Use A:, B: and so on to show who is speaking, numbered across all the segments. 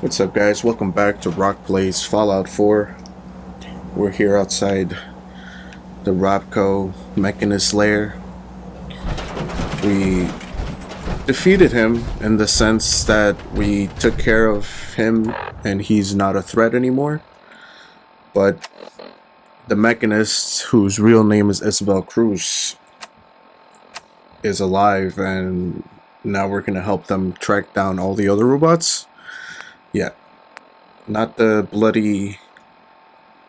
A: What's up, guys? Welcome back to Rock Plays Fallout 4. We're here outside the Robco Mechanist lair. We defeated him in the sense that we took care of him and he's not a threat anymore. But the Mechanist, whose real name is Isabel Cruz, is alive, and now we're going to help them track down all the other robots. Yeah, not the bloody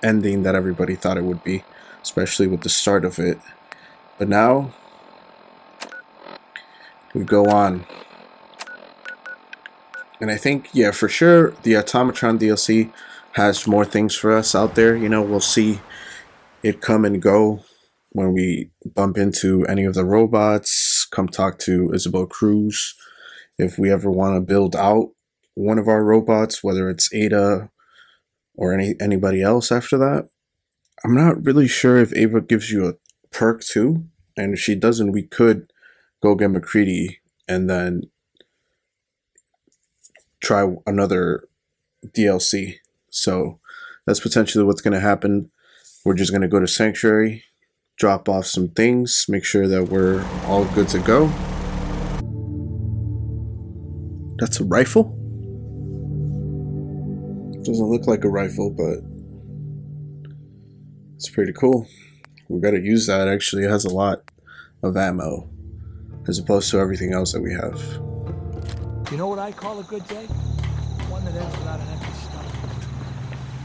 A: ending that everybody thought it would be, especially with the start of it. But now, we go on. And I think, yeah, for sure, the Automatron DLC has more things for us out there. You know, we'll see it come and go when we bump into any of the robots, come talk to Isabel Cruz. If we ever want to build out one of our robots, whether it's Ada or anybody else after that. I'm not really sure if Ava gives you a perk too, and if she doesn't, we could go get McCready and then try another DLC. So that's potentially what's going to happen. We're just going to go to Sanctuary, drop off some things, make sure that we're all good to go. That's a rifle? Doesn't look like a rifle, but it's pretty cool. We gotta use that. Actually, it has a lot of ammo as opposed to everything else that we have.
B: You know what I call a good day? One that ends without an empty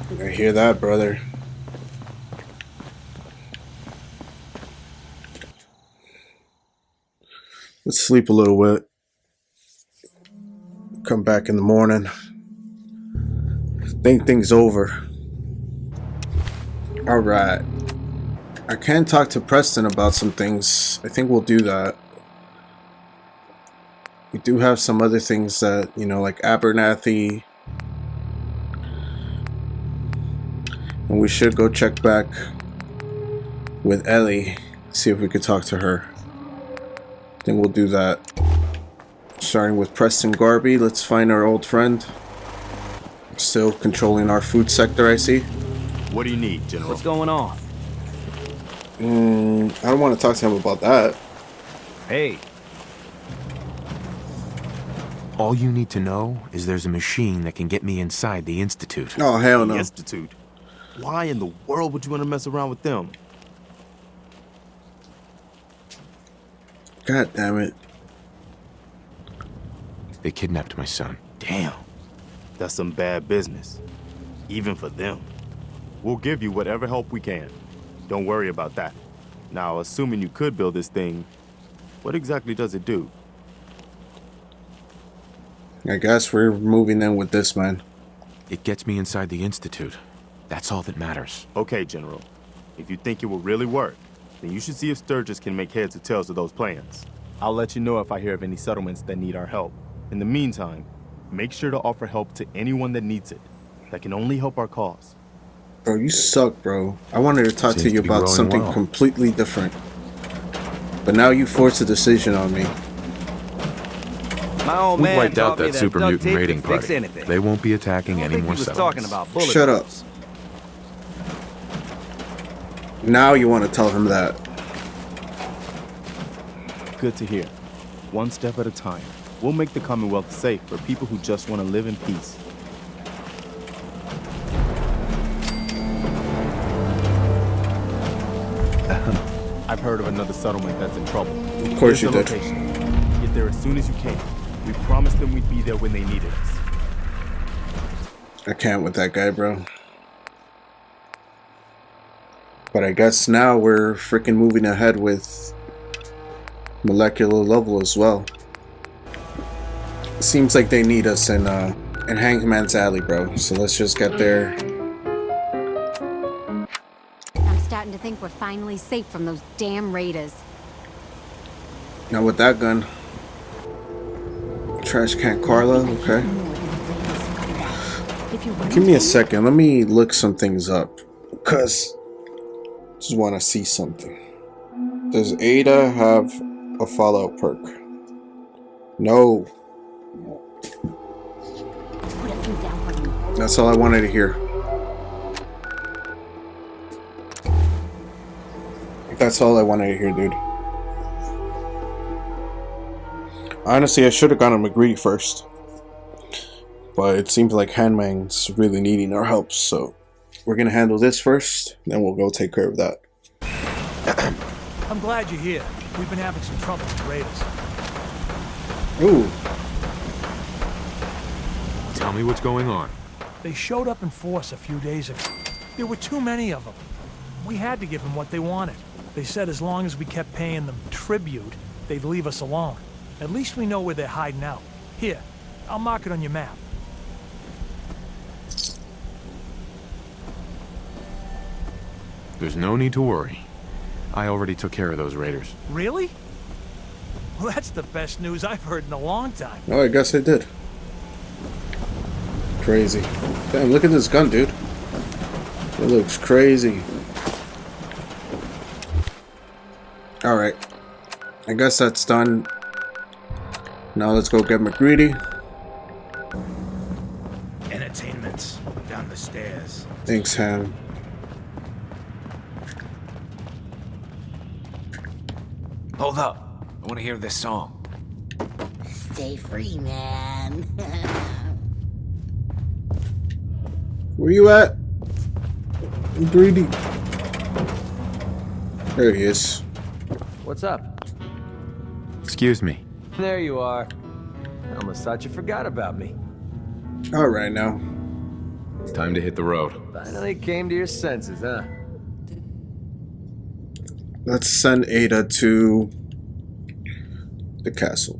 B: stomach.
A: I hear that, brother. Let's sleep a little bit. Come back in the morning. Think things over. Alright. I can talk to Preston about some things. I think we'll do that. We do have some other things that, you know, like Abernathy. And we should go check back with Ellie. See if we could talk to her. I think we'll do that. Starting with Preston Garvey. Let's find our old friend. Still controlling our food sector, I see.
C: What do you need, General?
B: What's going on?
A: I don't want to talk to him about that.
B: Hey.
D: All you need to know is there's a machine that can get me inside the Institute.
A: Oh, hell no.
C: The Institute? Why in the world would you want to mess around with them?
A: God damn it.
D: They kidnapped my son.
C: Damn. That's some bad business. Even for them. We'll give you whatever help we can. Don't worry about that. Now, assuming you could build this thing, what exactly does it do?
A: I guess we're moving in with this, man.
D: It gets me inside the Institute. That's all that matters.
C: Okay, General. If you think it will really work, then you should see if Sturgis can make heads or tails of those plans. I'll let you know if I hear of any settlements that need our help. In the meantime, make sure to offer help to anyone that needs it. That can only help our cause.
A: Bro, you suck, bro. I wanted to talk to you about something completely different. But now you force a decision on me.
B: My old
D: We
B: man
D: wiped out
B: taught me
D: that super
B: duct
D: mutant
B: tape
D: raiding
B: can fix
D: party.
B: anything.
D: They won't be attacking
B: I
D: any
B: think
D: more
B: he was
D: settlements.
B: talking about bullet
A: Shut up.
B: holes.
A: Now you want to tell him that.
C: Good to hear. One step at a time. We'll make the Commonwealth safe for people who just want to live in peace. I've heard of another settlement that's in trouble.
A: Of course you
C: Here's
A: did.
C: the location. Get there as soon as you can. We promised them we'd be there when they needed us.
A: I can't with that guy, bro. But I guess now we're freaking moving ahead with molecular level as well. It seems like they need us in Hangman's Alley, bro. So let's just get there.
E: I'm starting to think we're finally safe from those damn raiders.
A: Now with that gun. Trash can Carla, okay. Give me a second. Let me look some things up. Because I just want to see something. Does Ada have a Fallout perk? No.
E: Put a few down. down for you.
A: That's all I wanted to hear. That's all I wanted to hear, dude. Honestly, I should have gone to McGreedy first. But it seems like Hangman's really needing our help, so we're gonna handle this first, then we'll go take care of that.
B: I'm glad you're here. We've been having some trouble with the Raiders.
A: Ooh.
D: Tell me what's going on.
B: They showed up in force a few days ago. There were too many of them. We had to give them what they wanted. They said as long as we kept paying them tribute, they'd leave us alone. At least we know where they're hiding out. Here, I'll mark it on your map.
D: There's no need to worry. I already took care of those raiders.
B: Really? Well, that's the best news I've heard in a long time.
A: Oh, I guess I did. Crazy. Damn, look at this gun, dude. It looks crazy. Alright. I guess that's done. Now let's go get McGreedy.
F: Entertainment down the stairs.
A: Thanks, Ham.
F: Hold up. I want to hear this song.
G: Stay free, man.
A: Where you at? McGreedy. There he is.
H: What's up?
D: Excuse me.
H: There you are. I almost thought you forgot about me.
A: Alright now.
D: It's time to hit the road.
H: Finally came to your senses, huh?
A: Let's send Ada to the castle.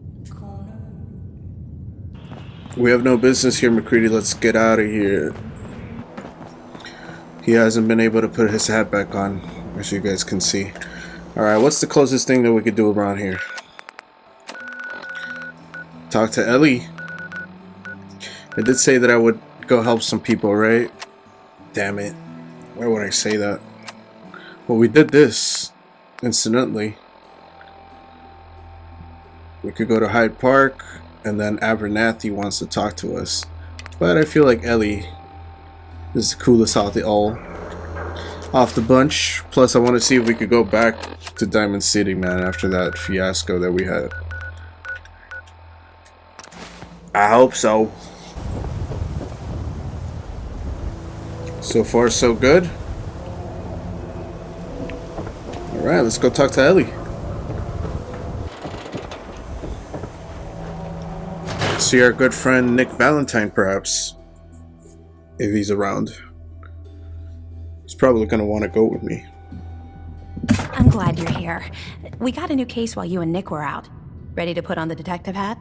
A: We have no business here, McCready. Let's get out of here. He hasn't been able to put his hat back on, as you guys can see. Alright, what's the closest thing that we could do around here? Talk to Ellie. I did say that I would go help some people, right? Damn it. Why would I say that? Well, we did this. Incidentally. We could go to Hyde Park, and then Abernathy wants to talk to us. But I feel like Ellie is the coolest off the bunch. Plus, I want to see if we could go back to Diamond City, man, after that fiasco that we had. I hope so. So far, so good. Alright, let's go talk to Ellie. See our good friend Nick Valentine, perhaps. If he's around. He's probably gonna want to go with me.
I: I'm glad you're here. We got a new case while you and Nick were out. Ready to put on the detective hat?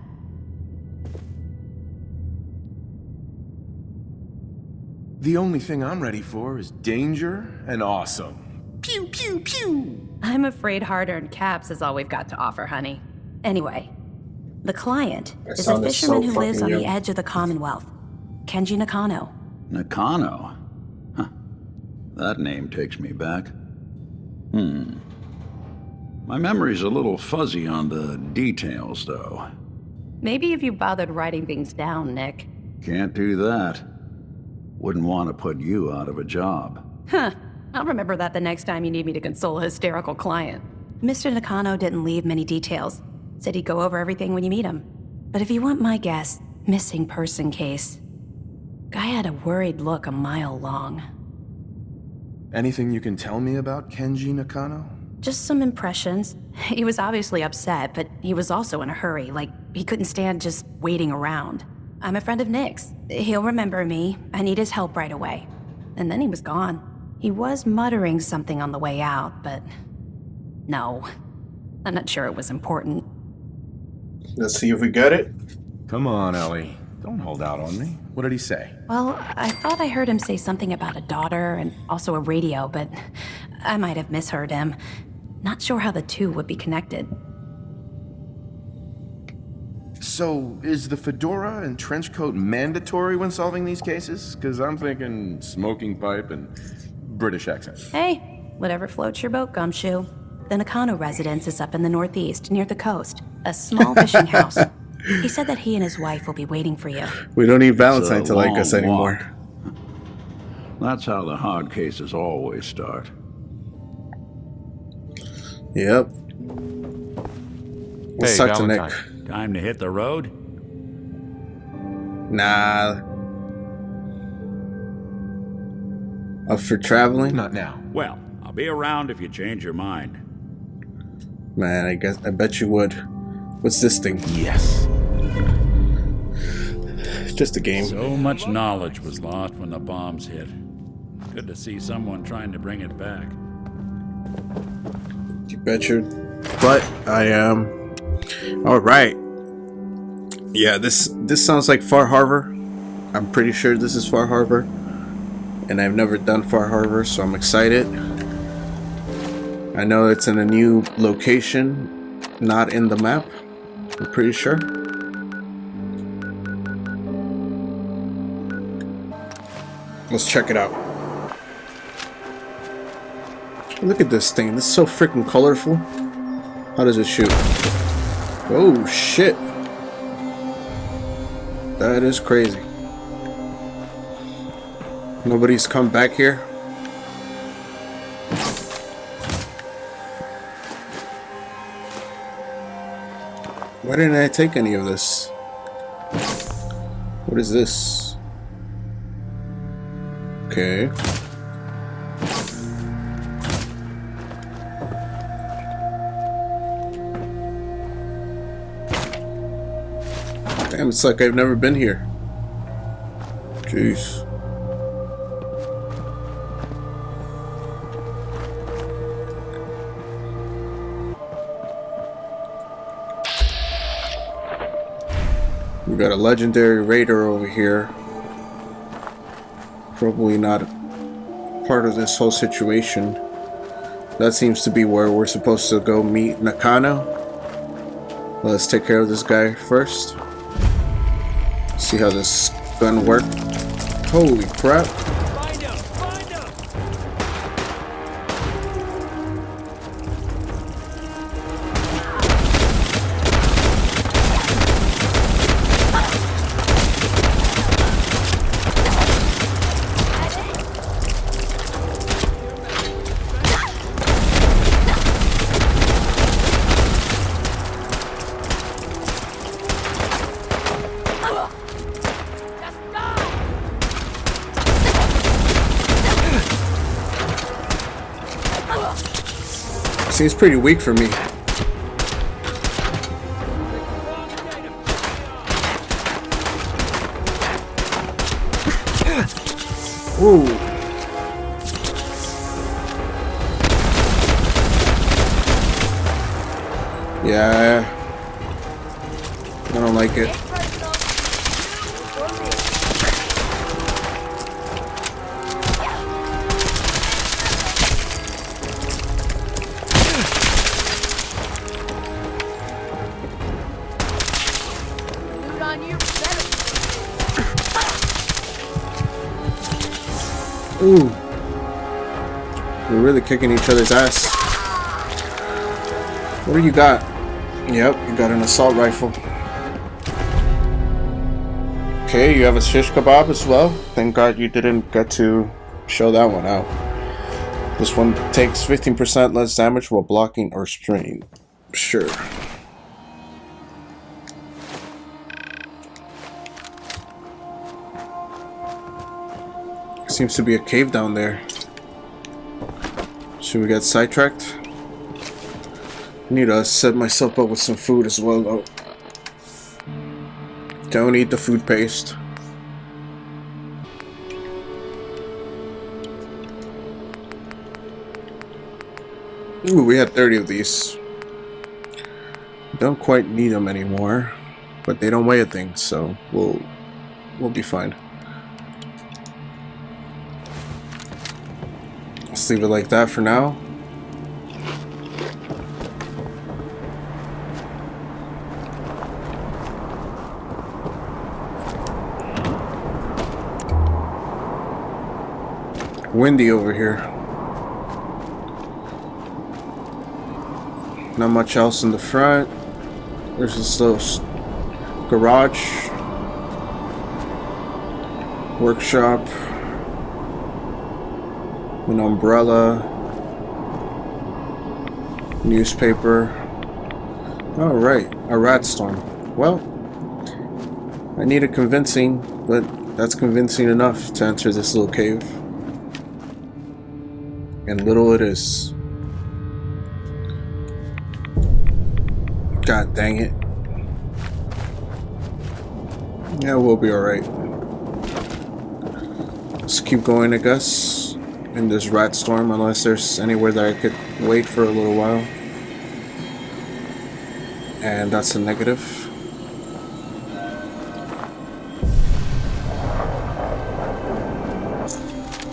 D: The only thing I'm ready for is danger and awesome. Pew, pew, pew!
I: I'm afraid hard-earned caps is all we've got to offer, honey. Anyway, the client is a fisherman who lives on the edge of the Commonwealth. Kenji Nakano.
J: Nakano? Huh. That name takes me back. My memory's a little fuzzy on the details, though.
I: Maybe if you bothered writing things down, Nick.
J: Can't do that. Wouldn't want to put you out of a job.
I: Huh. I'll remember that the next time you need me to console a hysterical client. Mr. Nakano didn't leave many details. Said he'd go over everything when you meet him. But if you want my guess, missing person case. Guy had a worried look a mile long.
D: Anything you can tell me about Kenji Nakano?
I: Just some impressions. He was obviously upset, but he was also in a hurry, like he couldn't stand just waiting around. I'm a friend of Nick's. He'll remember me. I need his help right away. And then he was gone. He was muttering something on the way out, but no. I'm not sure it was important.
A: Let's see if we get it.
D: Come on, Ellie. Don't hold out on me. What did he say?
I: Well, I thought I heard him say something about a daughter and also a radio, but I might have misheard him. Not sure how the two would be connected.
D: So, is the fedora and trench coat mandatory when solving these cases? Because I'm thinking smoking pipe and British accent.
I: Hey, whatever floats your boat, Gumshoe. The Nakano residence is up in the northeast, near the coast. A small fishing house. He said that he and his wife will be waiting for you.
A: We don't need
J: It's a
A: Valentine to like us
J: long
A: anymore.
J: walk. That's how the hard cases always start.
A: Yep. Let's
F: Hey,
A: talk to Nick.
F: Valentine.
K: Time to hit the road?
A: Nah. Up for traveling?
F: Not now.
K: Well, I'll be around if you change your mind.
A: Man, I bet you would. What's this thing?
F: Yes.
A: It's just a game.
K: So much knowledge was lost when the bombs hit. Good to see someone trying to bring it back.
A: You betcha. But I am. Alright. Yeah, this sounds like Far Harbor. I'm pretty sure this is Far Harbor. And I've never done Far Harbor, so I'm excited. I know it's in a new location, not in the map. I'm pretty sure. Let's check it out. Look at this thing. This is so freaking colorful. How does it shoot? Oh, shit. That is crazy. Nobody's come back here. Why didn't I take any of this? What is this? Okay. Damn, it's like I've never been here. Jeez. We got a legendary raider over here. Probably not part of this whole situation. That seems to be where we're supposed to go meet Nakano. Let's take care of this guy first. See how this gun works. Holy crap.
B: Find him! Find him!
A: Seems pretty weak for me. Ooh. Yeah. I don't like it. Ooh. We're really kicking each other's ass. What do you got? Yep, you got an assault rifle. Okay, you have a shish kebab as well. Thank God you didn't get to show that one out. This one takes 15% less damage while blocking or spraying. Sure. Seems to be a cave down there. Should we get sidetracked? Need to set myself up with some food as well though. Don't eat the food paste. Ooh, we had 30 of these. Don't quite need them anymore, but they don't weigh a thing, so we'll be fine. Let's leave it like that for now. Windy over here. Not much else in the front. There's this little garage, workshop, an umbrella, newspaper. Oh, right, a rat storm. Well, I need a convincing, but that's convincing enough to enter this little cave. And little it is. God dang it. Yeah, we'll be alright. Let's keep going, I guess, in this rat storm, unless there's anywhere that I could wait for a little while. And that's a negative.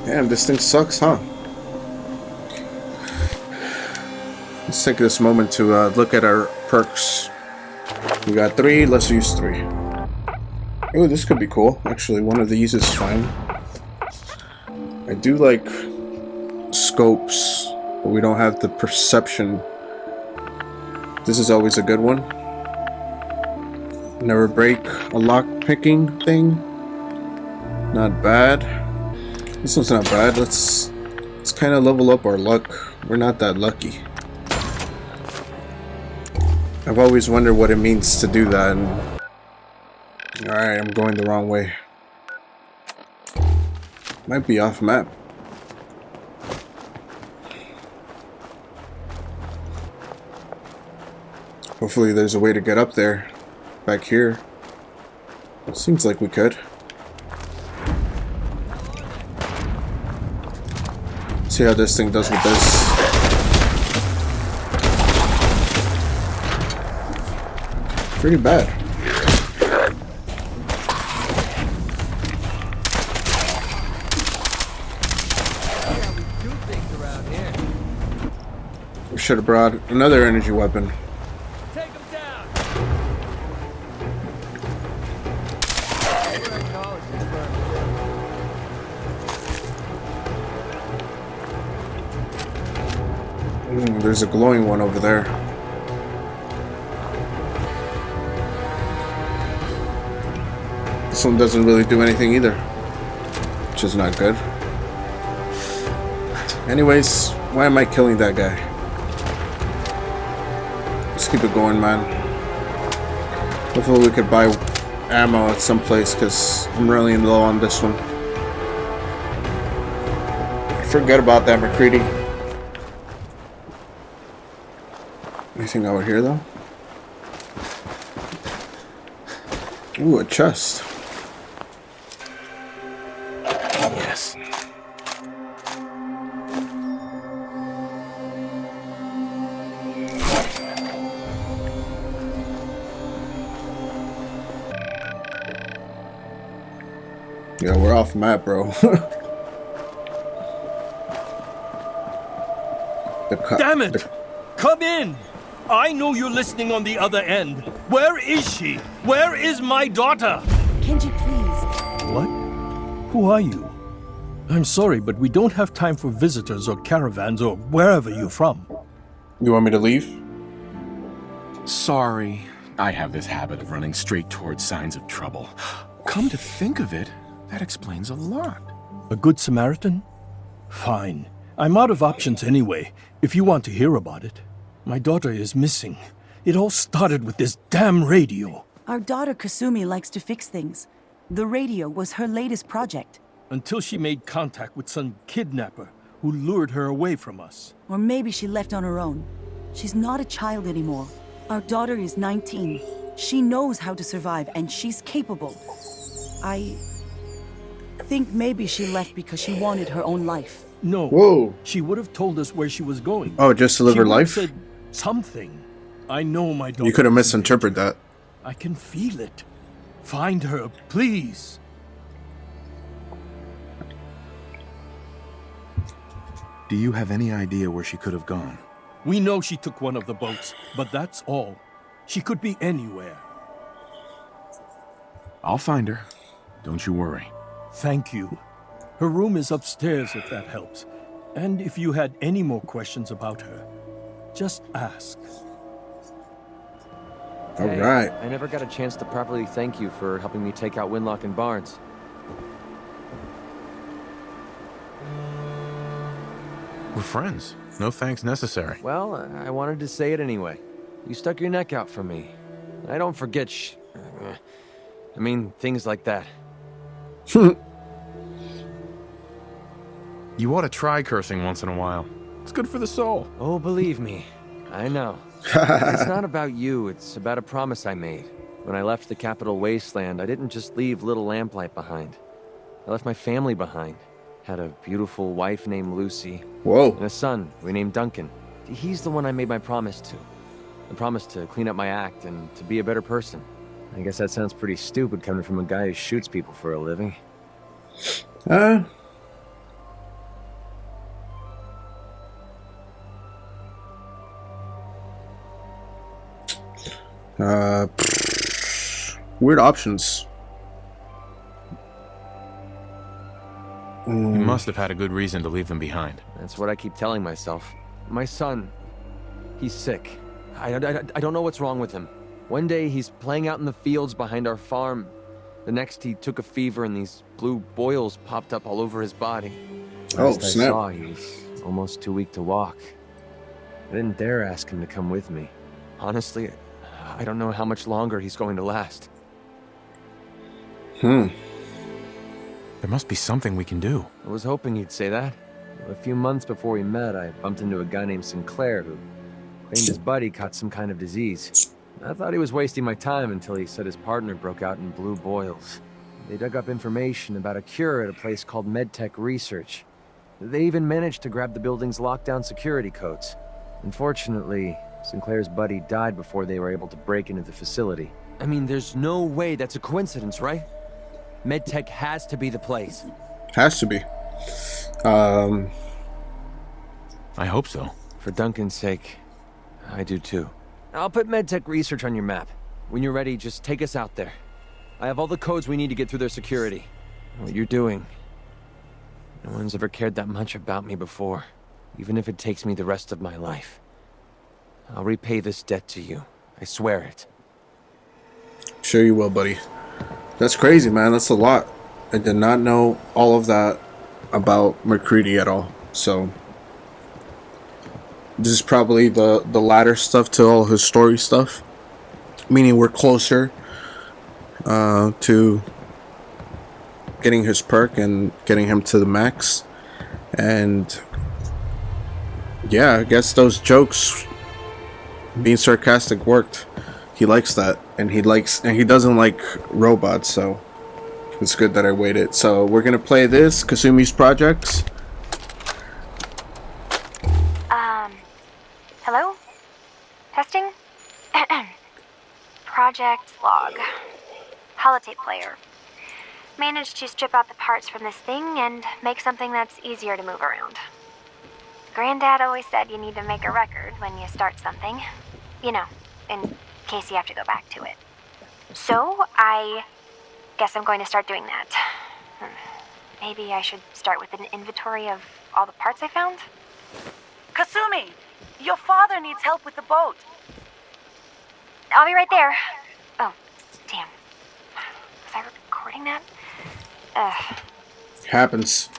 A: Damn, this thing sucks, huh? Let's take this moment to look at our perks. We got 3, let's use 3. Oh, this could be cool. Actually, one of these is fine. I do like scopes, but we don't have the perception. This is always a good one. Never break a lock picking thing. Not bad. This one's not bad. Let's kind of level up our luck. We're not that lucky. I've always wondered what it means to do that. And alright, I'm going the wrong way. Might be off map. Hopefully there's a way to get up there. Back here. Seems like we could. See how this thing does with this. Pretty bad. We should have brought another energy weapon. There's a glowing one over there. This one doesn't really do anything either, which is not good. Anyways, why am I killing that guy? Let's keep it going, man. Hopefully we could buy ammo at some place, because I'm really low on this one. Forget about that, McCready. Anything over here, though? Ooh, a chest.
F: Yes.
A: Yeah, we're off map, bro.
L: Damn it! Come in! I know you're listening on the other end. Where is she? Where is my daughter?
G: Kenji, please.
L: What? Who are you? I'm sorry, but we don't have time for visitors or caravans or wherever you're from.
A: You want me to leave?
M: Sorry. I have this habit of running straight towards signs of trouble. Come to think of it, that explains a lot.
L: A good Samaritan? Fine. I'm out of options anyway, if you want to hear about it. My daughter is missing. It all started with this damn radio.
N: Our daughter Kasumi likes to fix things. The radio was her latest project.
L: Until she made contact with some kidnapper who lured her away from us.
N: Or maybe she left on her own. She's not a child anymore. Our daughter is 19. She knows how to survive and she's capable. I think maybe she left because she wanted her own life.
L: No.
A: Whoa.
L: She would have told us where she was going.
A: Oh, just to live her life?
L: Said something. I know my daughter.
A: You could have misinterpreted that.
L: I can feel it. Find her, please.
M: Do you have any idea where she could have gone?
L: We know she took one of the boats, but that's all. She could be anywhere.
M: I'll find her. Don't you worry.
L: Thank you. Her room is upstairs if that helps. And if you had any more questions about her, just ask.
A: All
H: Hey,
A: right.
H: I never got a chance to properly thank you for helping me take out Winlock and Barnes.
M: We're friends. No thanks necessary.
H: Well, I wanted to say it anyway. You stuck your neck out for me. I don't forget things like that.
M: You ought to try cursing once in a while. It's good for the soul.
H: Oh, believe me, I know. It's not about you, it's about a promise I made. When I left the Capital Wasteland, I didn't just leave little Lamplight behind. I left my family behind. Had a beautiful wife named Lucy.
A: Whoa.
H: And a son we named Duncan. He's the one I made my promise to. The promise to clean up my act and to be a better person. I guess that sounds pretty stupid coming from a guy who shoots people for a living.
A: Weird options.
M: You must have had a good reason to leave them behind.
H: That's what I keep telling myself. My son, he's sick. I don't know what's wrong with him. One day he's playing out in the fields behind our farm. The next he took a fever and these blue boils popped up all over his body. Last I saw, he was almost too weak to walk. I didn't dare ask him to come with me. Honestly, I don't know how much longer he's going to last.
M: There must be something we can do.
H: I was hoping you'd say that. A few months before we met, I bumped into a guy named Sinclair who claimed his buddy caught some kind of disease. I thought he was wasting my time until he said his partner broke out in blue boils. They dug up information about a cure at a place called MedTech Research. They even managed to grab the building's lockdown security codes. Unfortunately, Sinclair's buddy died before they were able to break into the facility. I mean, there's no way that's a coincidence, right? MedTech has to be the place.
A: Has to be.
M: I hope so.
H: For Duncan's sake, I do too. I'll put MedTech Research on your map. When you're ready, just take us out there. I have all the codes we need to get through their security. What you're doing, no one's ever cared that much about me before, even if it takes me the rest of my life. I'll repay this debt to you. I swear it.
A: Sure you will, buddy. That's crazy, man. That's a lot. I did not know all of that about MacCready at all. So this is probably the latter stuff to all his story stuff. Meaning we're closer to getting his perk and getting him to the max. And yeah, I guess those jokes, being sarcastic, worked. He likes that, and he doesn't like robots, so it's good that I waited. So we're gonna play this Kasumi's Projects.
O: Hello? Testing? Project log. Holotape player. Managed to strip out the parts from this thing and make something that's easier to move around. Granddad always said you need to make a record when you start something. You know, in case you have to go back to it. So, I guess I'm going to start doing that. Maybe I should start with an inventory of all the parts I found?
N: Kasumi! Your father needs help with the boat.
O: I'll be right there. Oh, damn. Was I recording that?
A: Happens.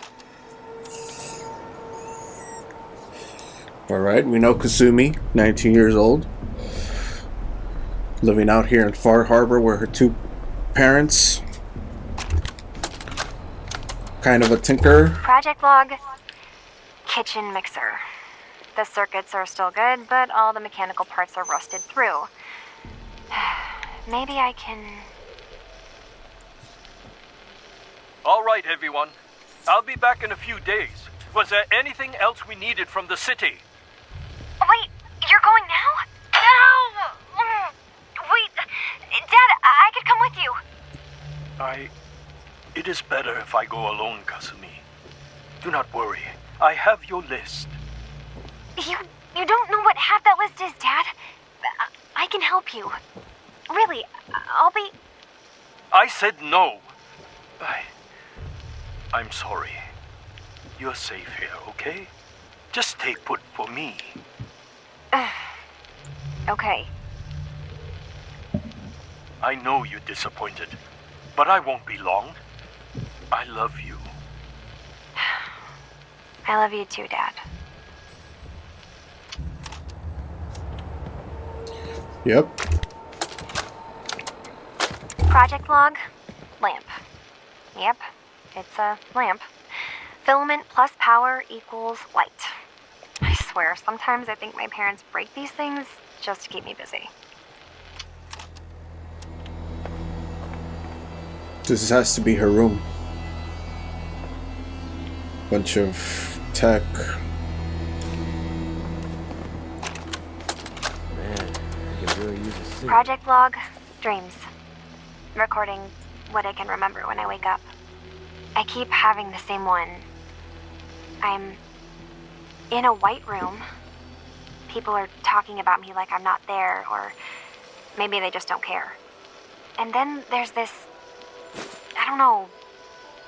A: Alright, we know Kasumi, 19 years old. Living out here in Far Harbor where her two parents, kind of a tinker.
O: Project log. Kitchen mixer. The circuits are still good, but all the mechanical parts are rusted through. Maybe I can...
L: All right, everyone. I'll be back in a few days. Was there anything else we needed from the city?
O: Wait, you're going now? No! Wait, Dad, I could come with you.
L: It is better if I go alone, Kasumi. Do not worry. I have your list.
O: You don't know what half that list is, Dad. I can help you. Really, I'll be...
L: I said no. I'm sorry. You're safe here, okay? Just stay put for me.
O: Okay.
L: I know you're disappointed, but I won't be long. I love you.
O: I love you too, Dad.
A: Yep.
O: Project log, lamp. Yep, it's a lamp. Filament plus power equals light. I swear, sometimes I think my parents break these things just to keep me busy.
A: This has to be her room. Bunch of tech.
H: Man, I could really use a suit.
O: Project log, dreams. Recording what I can remember when I wake up. I keep having the same one. I'm in a white room. People are talking about me like I'm not there, or maybe they just don't care. And then there's this, I don't know,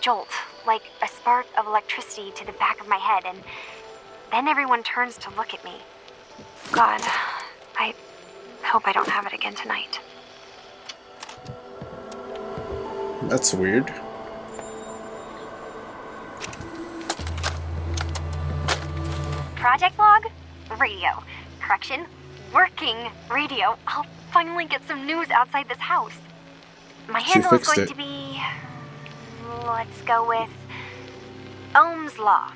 O: jolt, like a spark of electricity to the back of my head, and then everyone turns to look at me. God, I hope I don't have it again tonight.
A: That's weird.
O: Project log? Radio. Correction, working radio. I'll finally get some news outside this house. My handle is going to be... let's go with... Ohm's Law.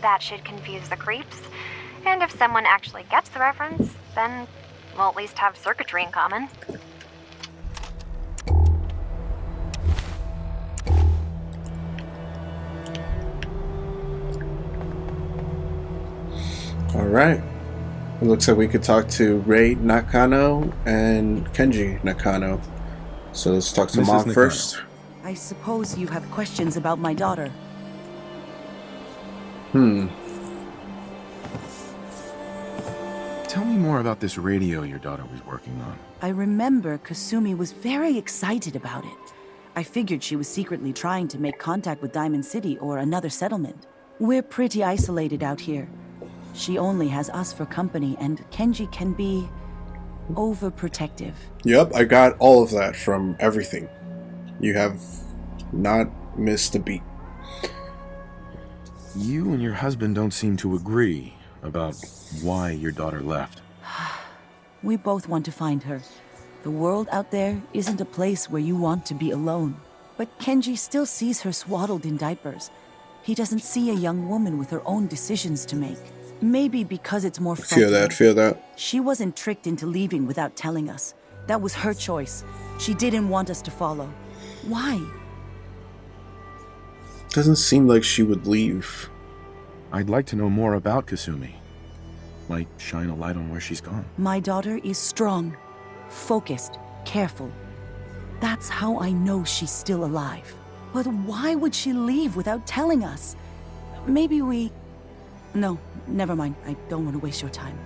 O: That should confuse the creeps. And if someone actually gets the reference, then we'll at least have circuitry in common.
A: Alright. It looks like we could talk to Rei Nakano and Kenji Nakano. So let's talk to
D: Mrs.
A: Mom
D: Nakano.
A: first.
N: I suppose you have questions about my daughter.
D: Tell me more about this radio your daughter was working on.
N: I remember Kasumi was very excited about it. I figured she was secretly trying to make contact with Diamond City or another settlement. We're pretty isolated out here. She only has us for company, and Kenji can be overprotective.
A: Yep, I got all of that from everything. You have not missed a beat.
D: You and your husband don't seem to agree about why your daughter left.
N: We both want to find her. The world out there isn't a place where you want to be alone. But Kenji still sees her swaddled in diapers. He doesn't see a young woman with her own decisions to make. Maybe because it's more frightening.
A: Feel that.
N: She wasn't tricked into leaving without telling us. That was her choice. She didn't want us to follow. Why?
A: Doesn't seem like she would leave.
D: I'd like to know more about Kasumi. Might shine a light on where she's gone.
N: My daughter is strong, focused, careful. That's how I know she's still alive. But why would she leave without telling us? Maybe we... No, never mind. I don't want to waste your time.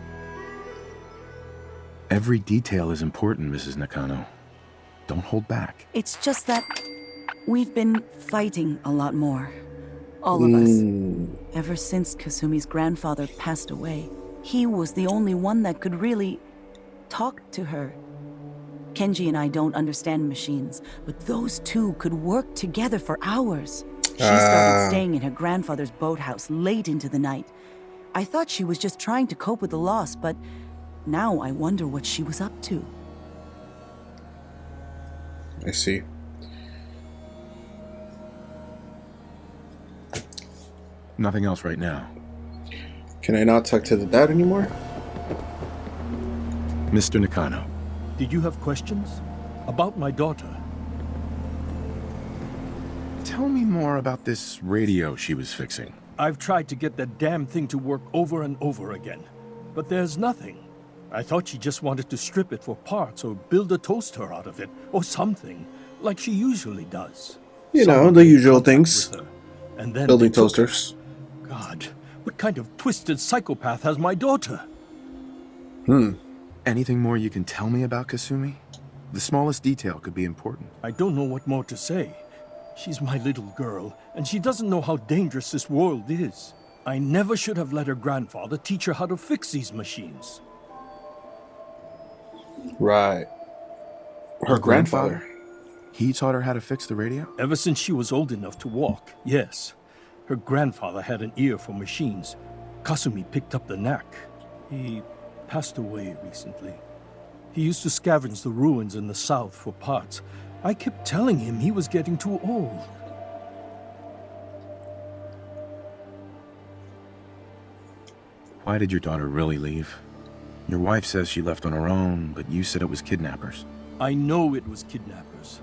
D: Every detail is important, Mrs. Nakano. Don't hold back.
N: It's just that we've been fighting a lot more. All of us. Ever since Kasumi's grandfather passed away. He was the only one that could really talk to her. Kenji and I don't understand machines, but those two could work together for hours. She started staying in her grandfather's boathouse late into the night. I thought she was just trying to cope with the loss, but now I wonder what she was up to.
A: I see.
D: Nothing else right now.
A: Can I not talk to the dad anymore?
D: Mr. Nakano.
L: Did you have questions? About my daughter?
D: Tell me more about this radio she was fixing.
L: I've tried to get that damn thing to work over and over again, but there's nothing. I thought she just wanted to strip it for parts or build a toaster out of it, or something, like she usually does.
A: You know, the usual things.
L: And then
A: building toasters.
L: God, what kind of twisted psychopath has my daughter?
D: Anything more you can tell me about Kasumi? The smallest detail could be important.
L: I don't know what more to say. She's my little girl, and she doesn't know how dangerous this world is. I never should have let her grandfather teach her how to fix these machines.
A: Right. Her grandfather.
D: He taught her how to fix the radio?
L: Ever since she was old enough to walk, yes. Her grandfather had an ear for machines. Kasumi picked up the knack. He passed away recently. He used to scavenge the ruins in the south for parts. I kept telling him he was getting too old.
D: Why did your daughter really leave? Your wife says she left on her own, but you said it was kidnappers.
L: I know it was kidnappers.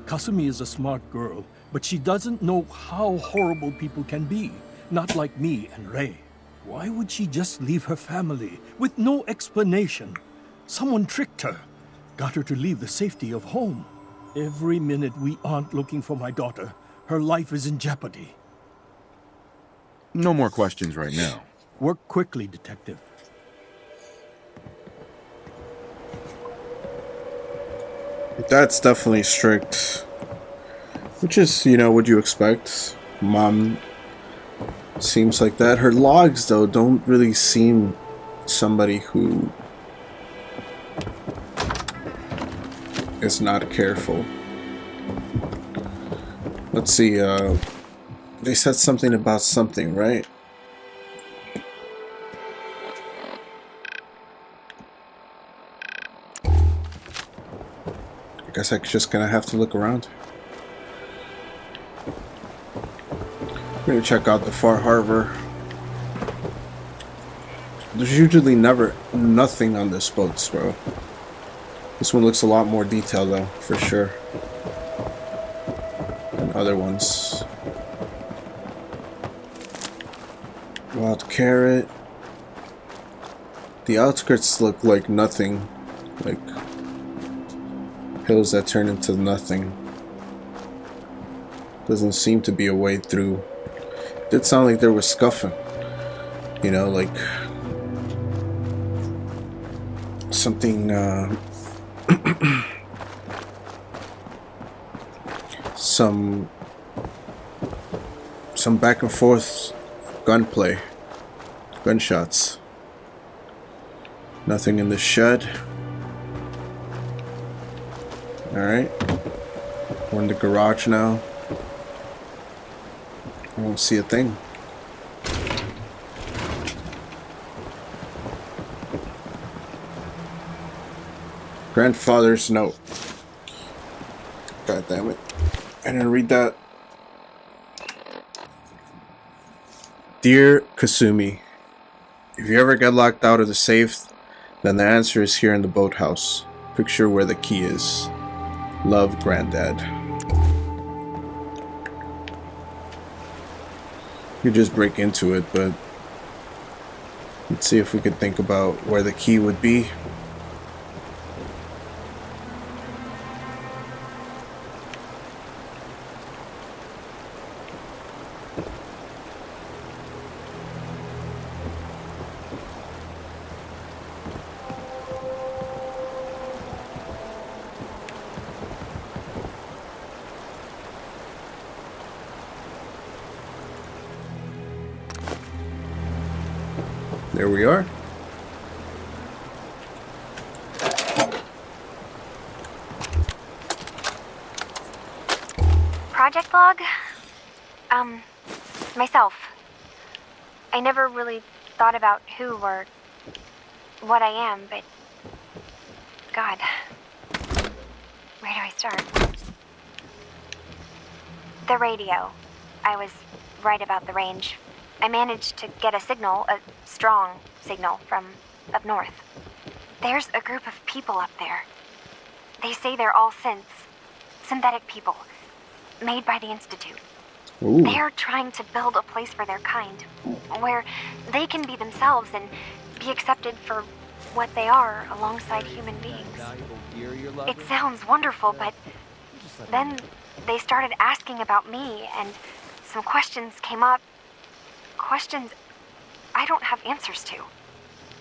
L: Kasumi is a smart girl, but she doesn't know how horrible people can be. Not like me and Rei. Why would she just leave her family with no explanation? Someone tricked her, got her to leave the safety of home. Every minute we aren't looking for my daughter, her life is in jeopardy.
D: No more questions right now.
L: Work quickly, Detective.
A: That's definitely strict. Which is, you know, what you expect. Mom seems like that. Her logs, though, don't really seem somebody who is not careful. Let's see, they said something about something, right? I guess I'm just gonna have to look around. We're gonna check out the Far Harbor. There's usually nothing on this boat, bro. This one looks a lot more detailed though, for sure, than other ones. Wild carrot. The outskirts look like nothing, like hills that turn into nothing. Doesn't seem to be a way through. Did sound like there was scuffing, you know, like something some back and forth gunplay, gunshots. Nothing in the shed. Alright, we're in the garage now. I won't see a thing. Grandfather's note. God damn it. I didn't read that. Dear Kasumi, if you ever get locked out of the safe, then the answer is here in the boathouse. Picture where the key is. Love, Granddad. You just break into it, but let's see if we could think about where the key would be. There we are.
O: Project log? Myself. I never really thought about who or what I am, but God, where do I start? The radio. I was right about the range. I managed to get a signal, a strong signal, from up north. There's a group of people up there. They say they're all synths. Synthetic people. Made by the Institute.
A: Ooh.
O: They're trying to build a place for their kind, where they can be themselves and be accepted for what they are alongside human beings. It sounds wonderful, but then they started asking about me, and some questions came up. Questions I don't have answers to.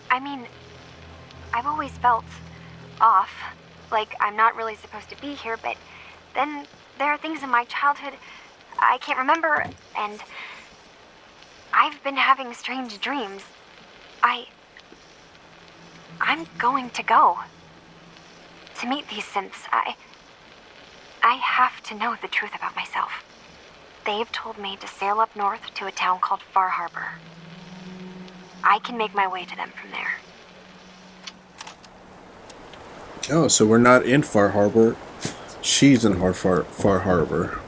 O: I mean, I've always felt off, like I'm not really supposed to be here, but then there are things in my childhood I can't remember, and I've been having strange dreams. I'm going to go to meet these synths. I have to know the truth about myself. They've told me to sail up north to a town called Far Harbor. I can make my way to them from there.
A: Oh, so we're not in Far Harbor. She's in Far Harbor.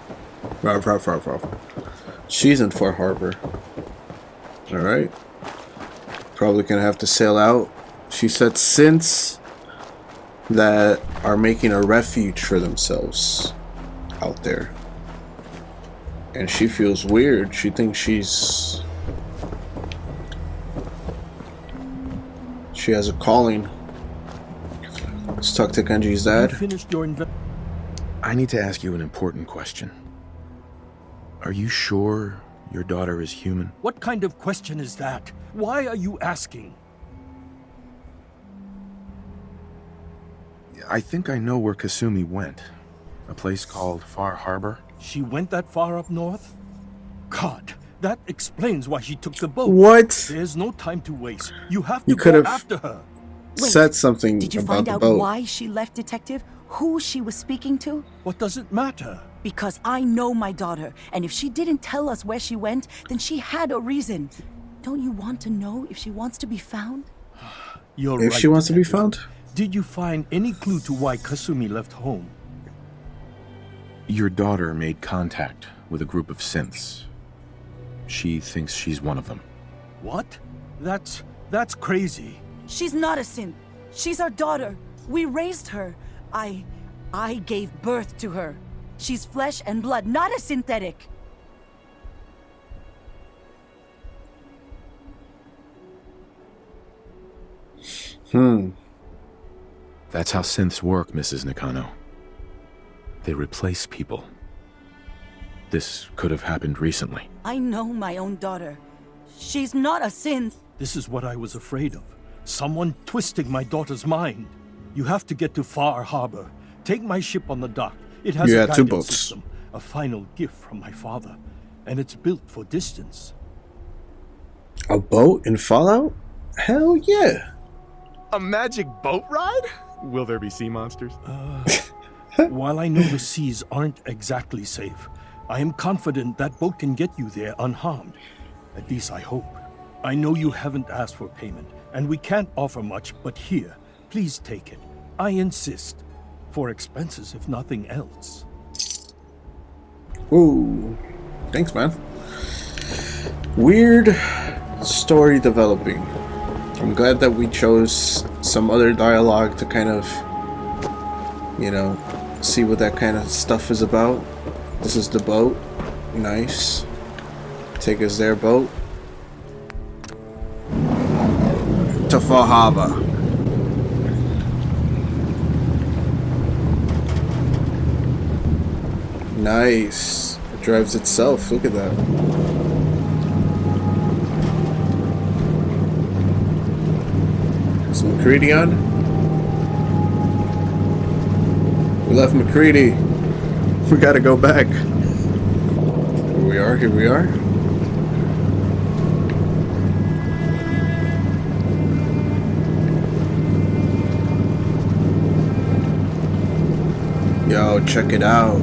A: She's in Far Harbor. Alright. Probably gonna have to sail out. She said synths that are making a refuge for themselves out there. And she feels weird. She thinks she has a calling. Let's talk to Kenji's dad.
M: I need to ask you an important question. Are you sure your daughter is human?
L: What kind of question is that? Why are you asking?
M: I think I know where Kasumi went. A place called Far Harbor.
L: She went that far up north? God, that explains why she took the boat.
A: What?
L: There's no time to waste. You have
A: You
L: to
A: could
L: go
A: have
L: after her.
A: said something
N: Did you
A: about
N: find
A: the
N: out
A: boat.
N: why she left, Detective? Who she was speaking to?
L: What does it matter?
N: Because I know my daughter, and if she didn't tell us where she went, then she had a reason. Don't you want to know if she wants to be found?
L: You're
A: If
L: right,
A: she wants to be
L: Detective.
A: found?
L: Did you find any clue to why Kasumi left home?
M: Your daughter made contact with a group of synths. She thinks she's one of them.
L: What? That's crazy.
N: She's not a synth. She's our daughter. We raised her. I gave birth to her. She's flesh and blood, not a synthetic.
M: That's how synths work, Mrs. Nakano. They replace people. This could have happened recently.
N: I know my own daughter. She's not a synth.
L: This is what I was afraid of. Someone twisting my daughter's mind. You have to get to Far Harbor. Take my ship on the dock. It has
A: You
L: a
A: had two
L: guidance
A: boats.
L: system, a final gift from my father, and it's built for distance.
A: A boat in Fallout? Hell yeah.
C: A magic boat ride? Will there be sea monsters?
L: While I know the seas aren't exactly safe, I am confident that boat can get you there unharmed. At least I hope. I know you haven't asked for payment, and we can't offer much, but here, please take it. I insist. For expenses, if nothing else.
A: Ooh. Thanks, man. Weird story developing. I'm glad that we chose some other dialogue to kind of, see what that kind of stuff is about. This is the boat. Nice. Take us there, boat. To Far Harbor. Nice. It drives itself. Look at that. Is McCready on? We left McCready. We gotta go back. Here we are. Here we are. Yo, check it out.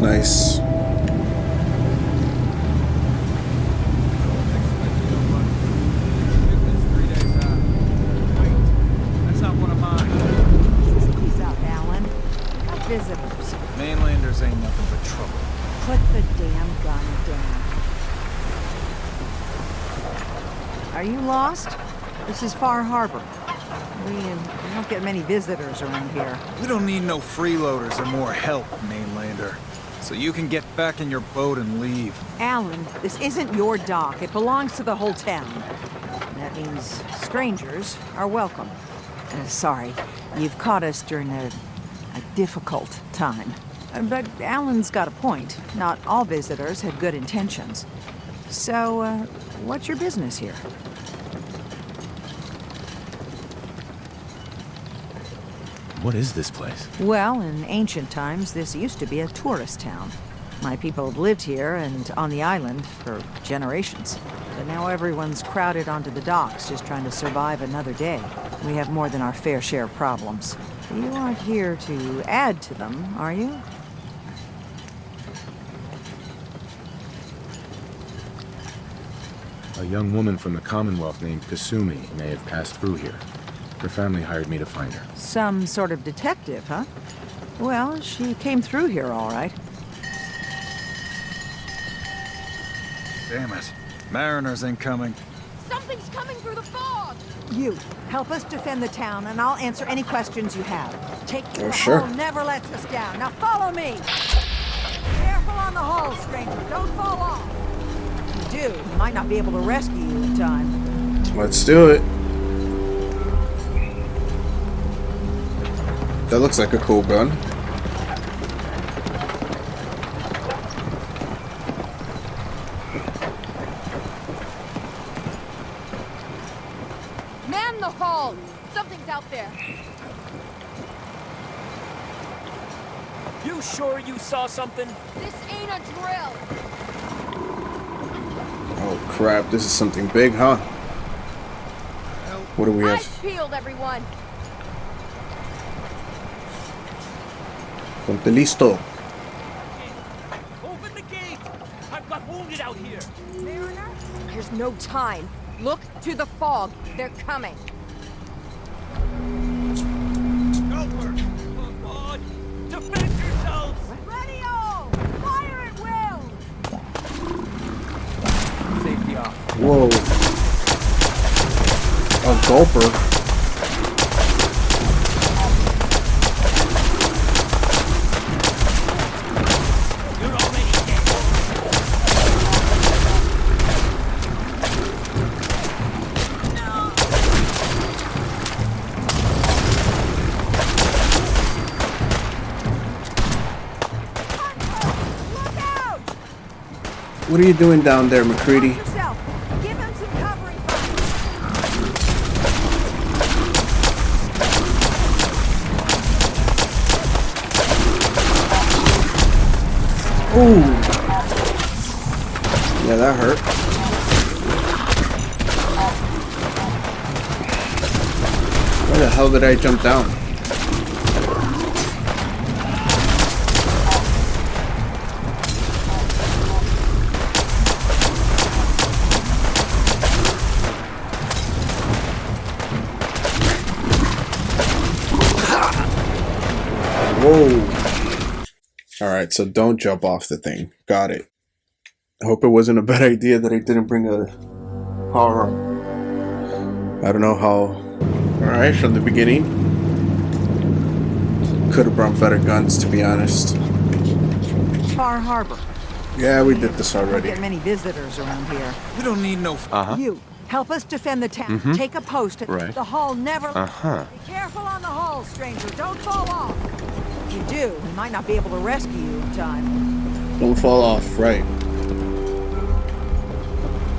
A: Nice.
B: That's not one of mine.
G: He's out, Alan. Got visitors.
F: Mainlanders ain't nothing but trouble.
G: Put the damn gun down. Are you lost? This is Far Harbor. We don't get many visitors around here.
F: We don't need no freeloaders or more help, Mainlander. So you can get back in your boat and leave.
G: Alan, this isn't your dock. It belongs to the whole town. That means strangers are welcome. Sorry, you've caught us during a difficult time. But Alan's got a point. Not all visitors had good intentions. So, what's your business here?
M: What is this place?
G: Well, in ancient times, this used to be a tourist town. My people have lived here and on the island for generations. But now everyone's crowded onto the docks, just trying to survive another day. We have more than our fair share of problems. You aren't here to add to them, are you?
M: A young woman from the Commonwealth named Kasumi may have passed through here. Her family hired me to find her.
G: Some sort of detective, huh? Well, she came through here all right.
F: Damn it. Mariners incoming.
P: Something's coming through the fog!
G: You, help us defend the town, and I'll answer any questions you have. Take care.
A: Sure.
G: The hull never lets us down. Now follow me! Careful on the hull, stranger. Don't fall off. If you do, we might not be able to rescue you in time.
A: Let's do it. That looks like a cool gun.
P: Man the hull! Something's out there.
B: You sure you saw something?
P: This ain't a drill.
A: Oh crap, this is something big, huh? What do we have?
P: Eyes peeled, everyone.
A: Ponte listo.
B: Open the gate! I've got wounded out here.
P: Mariner? There's no time. Look to the fog. They're coming.
B: Over! Oh God! Defend yourselves!
P: Radio! Fire at will!
H: Safety off.
A: Whoa. A gulper. What are you doing down there, McCready?
G: Yourself. Give him some covering fire.
A: Ooh. Yeah, that hurt. Why the hell did I jump down? Whoa. Alright, so don't jump off the thing. Got it. I hope it wasn't a bad idea that I didn't bring a power arm. I don't know how. Alright, from the beginning. Could have brought better guns, to be honest.
G: Far Harbor.
A: Yeah, we did this
G: Don't
A: already.
G: get many visitors around here.
F: We don't need no...
G: You, help us defend the town. Take a post at
M: Right.
G: the hull never...
M: Uh-huh.
G: Be careful on the hull, stranger. Don't fall off. If you do, we might not be able to rescue you in time.
A: Don't fall off, right.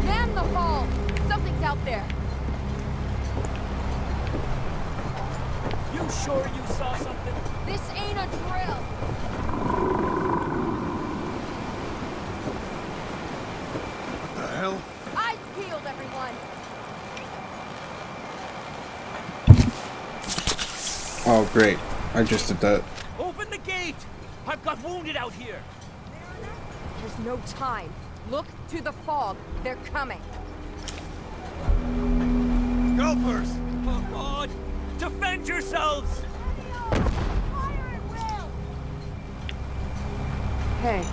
P: Man the hull! Something's out there.
B: You sure you saw something?
P: This ain't a drill.
F: What the hell?
P: Eyes peeled, everyone.
A: Oh, great. I just did that.
B: Open the gate! I've got wounded out here.
P: There's no time. Look to the fog. They're coming.
F: Gulpers!
B: Oh God! Defend yourselves!
P: Fire at will! Hey.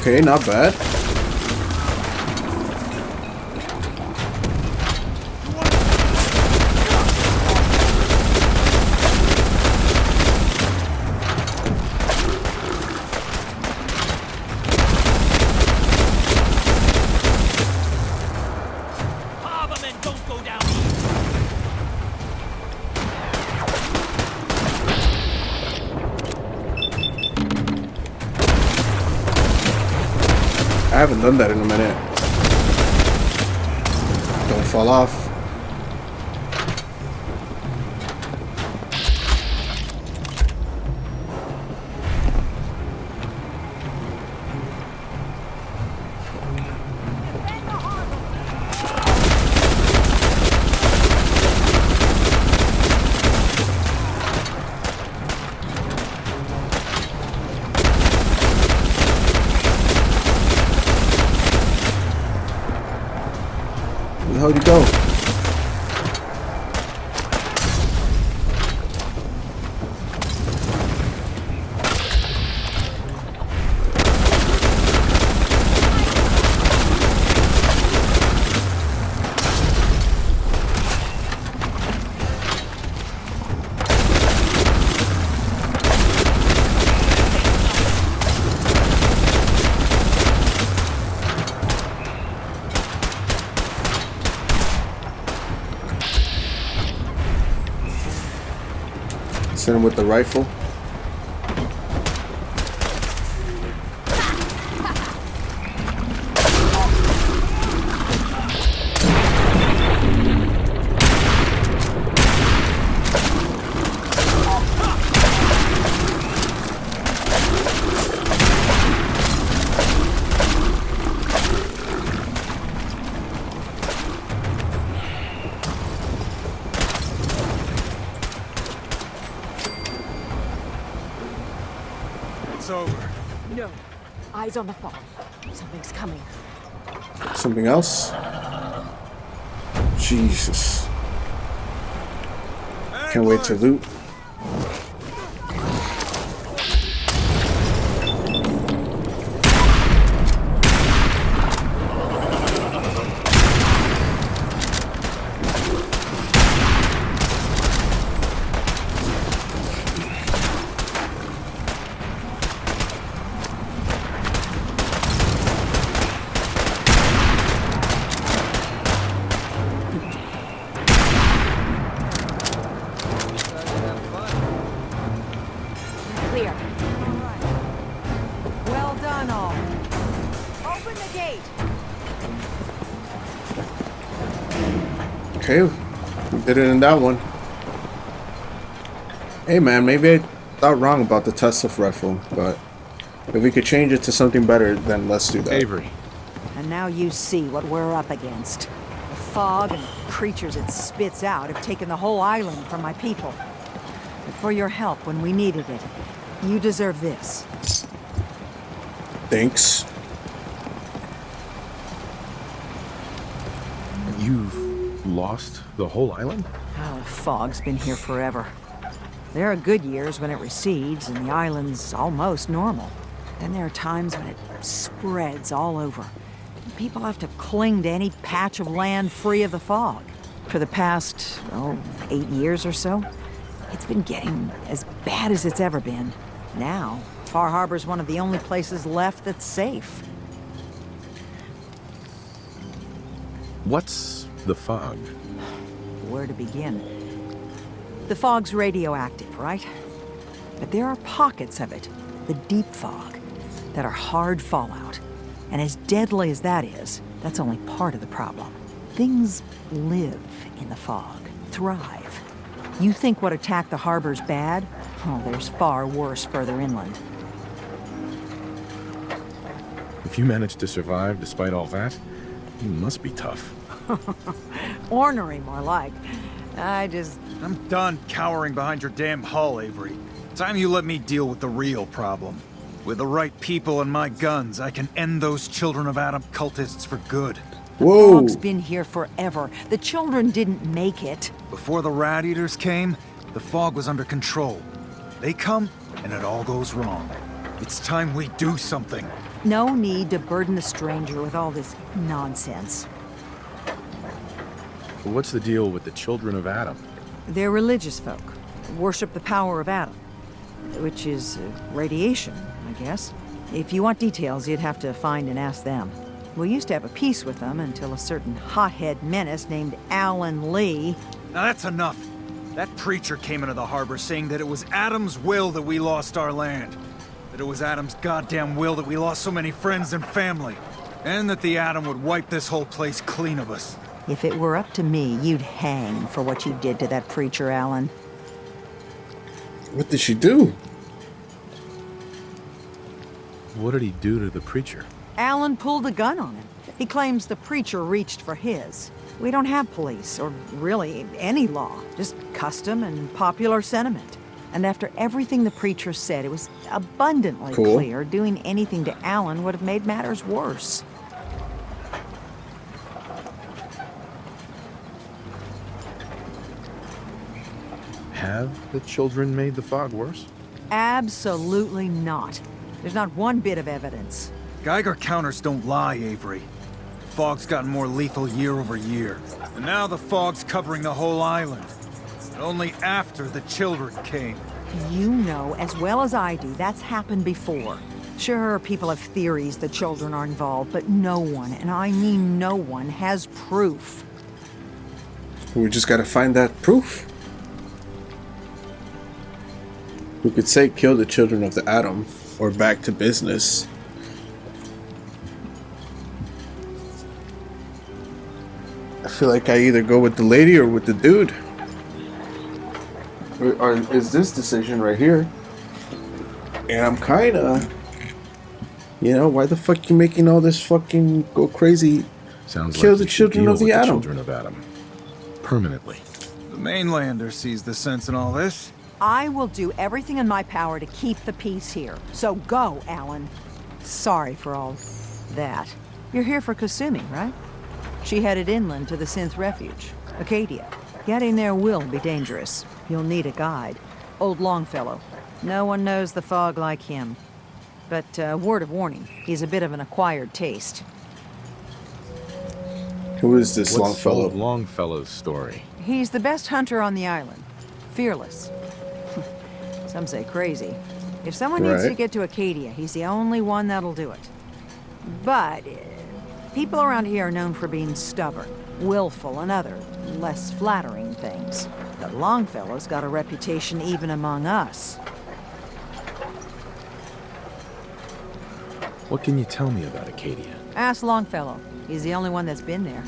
A: Okay, not bad. I haven't done that in a minute. Don't fall off. How'd you go? Send him with the rifle.
P: Over. No. Eyes on the fog. Something's coming.
A: Something else? Jesus. Can't wait to loot.
P: Clear. Well done, all. Open the gate.
A: Okay, we did it in that one. Hey man, maybe I thought wrong about the Tesla rifle, but if we could change it to something better, then let's do that.
M: Avery.
G: And now you see what we're up against. The fog and the creatures it spits out have taken the whole island from my people. But for your help when we needed it, you deserve this.
A: Thanks.
M: You've lost the whole island?
G: Oh, the fog's been here forever. There are good years when it recedes and the island's almost normal. Then there are times when it spreads all over. People have to cling to any patch of land free of the fog. For the past, 8 years or so, it's been getting as bad as it's ever been. Now, Far Harbor's one of the only places left that's safe.
M: What's the fog?
G: Where to begin? The fog's radioactive, right? But there are pockets of it, the deep fog, that are hard fallout. And as deadly as that is, that's only part of the problem. Things live in the fog, thrive. You think what attacked the harbor's bad? Oh, there's far worse further inland.
M: If you managed to survive despite all that, you must be tough.
G: Ornery, more like.
F: I'm done cowering behind your damn hull, Avery. Time you let me deal with the real problem. With the right people and my guns, I can end those Children of Adam cultists for good.
A: Whoa!
G: The fog's been here forever. The children didn't make it.
F: Before the Rat Eaters came, the fog was under control. They come, and it all goes wrong. It's time we do something.
G: No need to burden the stranger with all this nonsense.
M: What's the deal with the children of Adam?
G: They're religious folk. Worship the power of Adam. Which is radiation, I guess. If you want details, you'd have to find and ask them. We used to have a peace with them until a certain hothead menace named Alan Lee...
F: Now that's enough. That preacher came into the harbor saying that it was Adam's will that we lost our land. That it was Adam's goddamn will that we lost so many friends and family. And that the Adam would wipe this whole place clean of us.
G: If it were up to me, you'd hang for what you did to that preacher, Alan.
A: What did she do?
M: What did he do to the preacher?
G: Alan pulled a gun on him. He claims the preacher reached for his. We don't have police, or really any law, just custom and popular sentiment. And after everything the preacher said, it was abundantly clear doing anything to Alan would have made matters worse.
M: Have the children made the fog worse?
G: Absolutely not. There's not one bit of evidence.
F: Geiger counters don't lie, Avery. The fog's gotten more lethal year over year. And now the fog's covering the whole island. And only after the children came.
G: You know as well as I do that's happened before. Sure, people have theories the children are involved, but no one, and I mean no one, has proof.
A: We just gotta find that proof. We could say kill the children of the Atom, or back to business. I feel like I either go with the lady or with the dude. Or is this decision right here? And I'm kinda... You know, why the fuck you making all this fucking go crazy?
M: Sounds
A: kill
M: like
A: the
M: you should
A: children
M: deal
A: of the
M: with
A: Atom.
M: Children of Adam. Permanently.
F: The mainlander sees the sense in all this.
G: I will do everything in my power to keep the peace here. So go, Alan. Sorry for all that. You're here for Kasumi, right? She headed inland to the Synth Refuge, Acadia. Getting there will be dangerous. You'll need a guide. Old Longfellow. No one knows the fog like him. But word of warning, he's a bit of an acquired taste.
A: Who is this
M: What's
A: Longfellow?
M: old Longfellow's story?
G: He's the best hunter on the island. Fearless. Some say crazy. If someone needs to get to Acadia, he's the only one that'll do it. But people around here are known for being stubborn, willful, and other, less flattering things. But Longfellow's got a reputation even among us.
M: What can you tell me about Acadia?
G: Ask Longfellow. He's the only one that's been there.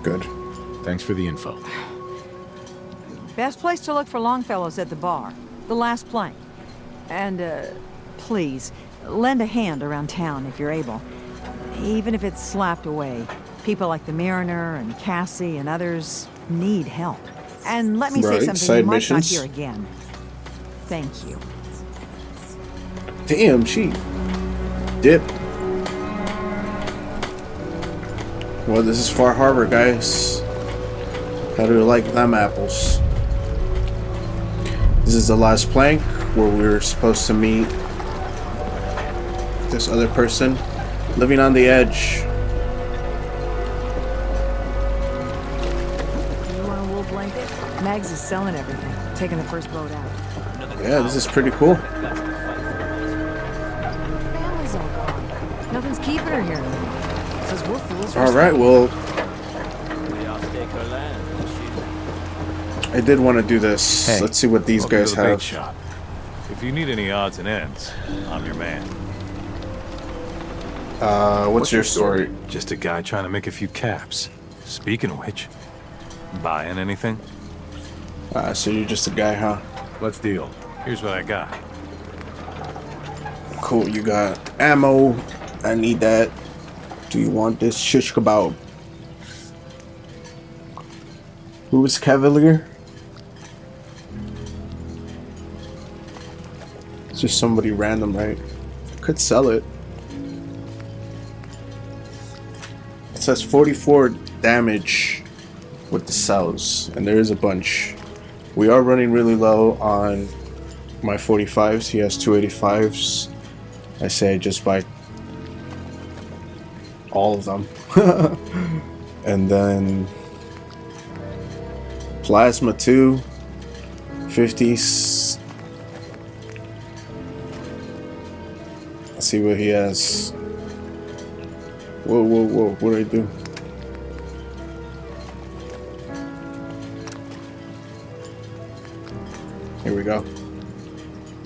A: Good.
M: Thanks for the info.
G: Best place to look for Longfellow's at the bar. The last plank. And, please, lend a hand around town if you're able. Even if it's slapped away. People like the Mariner and Cassie and others need help. And let me say something
A: side
G: you might
A: missions.
G: not hear again. Thank you.
A: Damn, she dipped. Well, this is Far Harbor, guys. How do you like them apples? This is the last plank where we're supposed to meet this other person living on the edge.
G: You want a wool blanket? Mags is selling everything. Taking the first boat out.
A: Yeah, this is pretty cool.
G: Family's all gone. Nothing's keeping her here anymore. Says we're fools.
A: All right, well, I did want to do this.
Q: Hey,
A: Let's see what these
Q: welcome
A: guys
Q: to the bait
A: have.
Q: shop. If you need any odds and ends, I'm your man.
A: What's your story?
Q: Just a guy trying to make a few caps. Speaking of which, buying anything?
A: So you're just a guy, huh?
Q: Let's deal. Here's what I got.
A: Cool, you got ammo. I need that. Do you want this shish kebab? Who is Cavalier? It's just somebody random, right? Could sell it. It says 44 damage with the cells, and there is a bunch. We are running really low on my 45s. He has 285s. I say just buy all of them. And then Plasma 2, 50s. Let's see what he has. Whoa, whoa, whoa, what did I do? Here we go.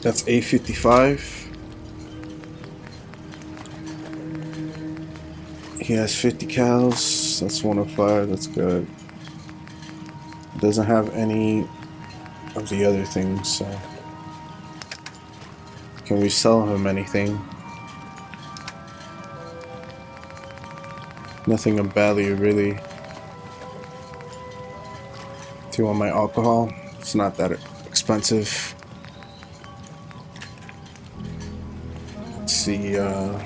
A: That's A55. He has 50 cals. That's 105. That's good. Doesn't have any of the other things, so can we sell him anything? Nothing of value, really. Do you want my alcohol? It's not that expensive. Let's see, yeah,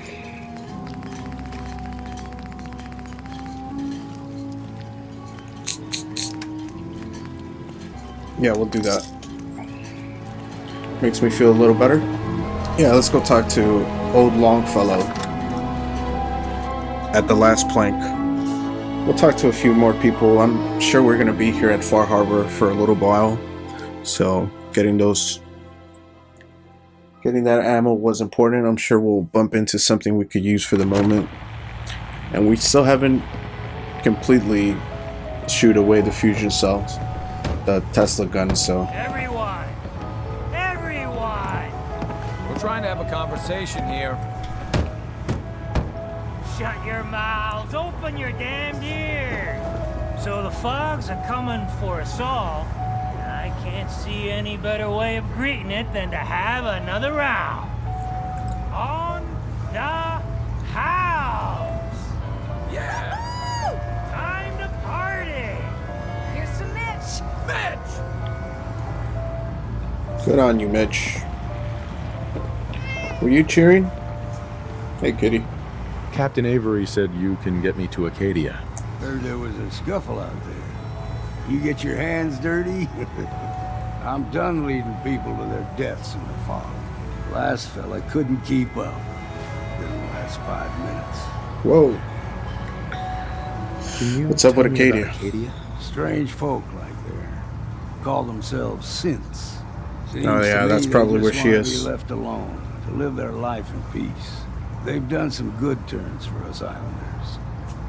A: we'll do that. Makes me feel a little better. Yeah, let's go talk to old Longfellow at the last plank. We'll talk to a few more people. I'm sure we're going to be here at Far Harbor for a little while. So getting that ammo was important. I'm sure we'll bump into something we could use for the moment. And we still haven't completely shoot away the fusion cells, the Tesla gun, so.
R: Everyone! We're trying to have a conversation here.
B: Shut your mouths, open your damned ears. So the fogs are coming for us all. I can't see any better way of greeting it than to have another round. On the house!
R: Yeah!
B: Time to party!
P: Here's some Mitch!
A: Good on you, Mitch. Were you cheering? Hey, kitty.
M: Captain Avery said you can get me to Acadia.
S: Heard there was a scuffle out there. You get your hands dirty? I'm done leading people to their deaths in the fog. Last fella couldn't keep up. Didn't last 5 minutes.
A: Whoa. What's up with Acadia?
S: Strange folk like there. Call themselves synths. Seems
A: Oh yeah,
S: to me
A: that's
S: they
A: probably where
S: just
A: she
S: wanna
A: is.
S: Be left alone to live their life in peace. They've done some good turns for us islanders.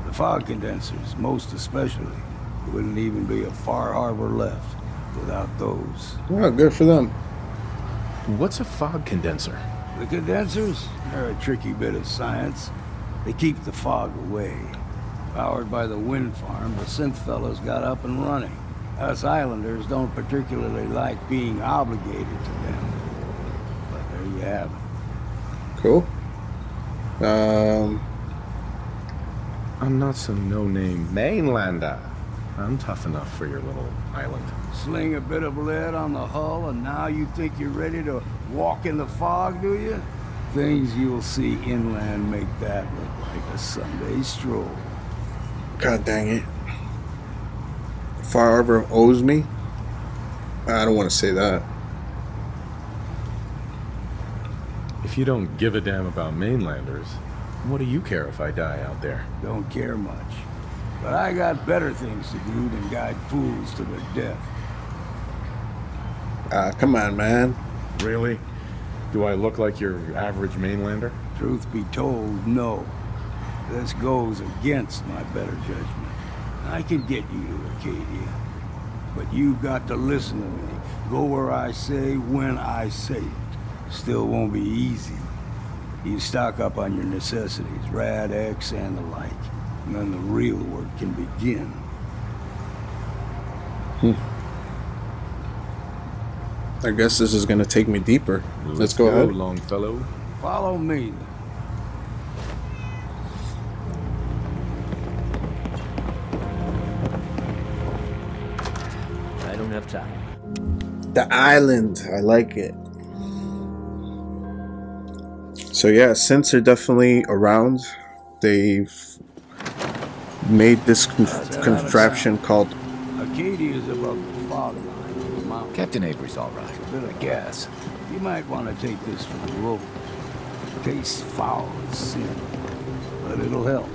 S: The fog condensers, most especially. There wouldn't even be a Far Harbor left without those.
A: Oh, good for them.
M: What's a fog condenser?
S: The condensers are a tricky bit of science. They keep the fog away. Powered by the wind farm, the synth fellows got up and running. Us islanders don't particularly like being obligated to them. But there you have it.
A: Cool.
M: I'm not some no-name mainlander. I'm tough enough for your little island.
S: Sling a bit of lead on the hull, and now you think you're ready to walk in the fog, do you? Things you'll see inland make that look like a Sunday stroll.
A: God dang it. Far Harbor owes me? I don't want to say that.
M: If you don't give a damn about mainlanders, what do you care if I die out there?
S: Don't care much. But I got better things to do than guide fools to their death.
A: Come on, man.
M: Really? Do I look like your average mainlander?
S: Truth be told, no. This goes against my better judgment. I can get you to Acadia. But you've got to listen to me. Go where I say, when I say it. Still won't be easy. You stock up on your necessities, Rad-X and the like. And then the real work can begin.
A: I guess this is gonna take me deeper. Let's go ahead.
M: Longfellow.
S: Follow me, then.
R: I don't have time.
A: The island. I like it. So yeah, synths are definitely around. They've made this contraption called...
S: Acadia's above the fog line of the mountain.
R: Captain Avery's all right, I guess.
S: You might want to take this for the road. Tastes foul as sin, but it'll help.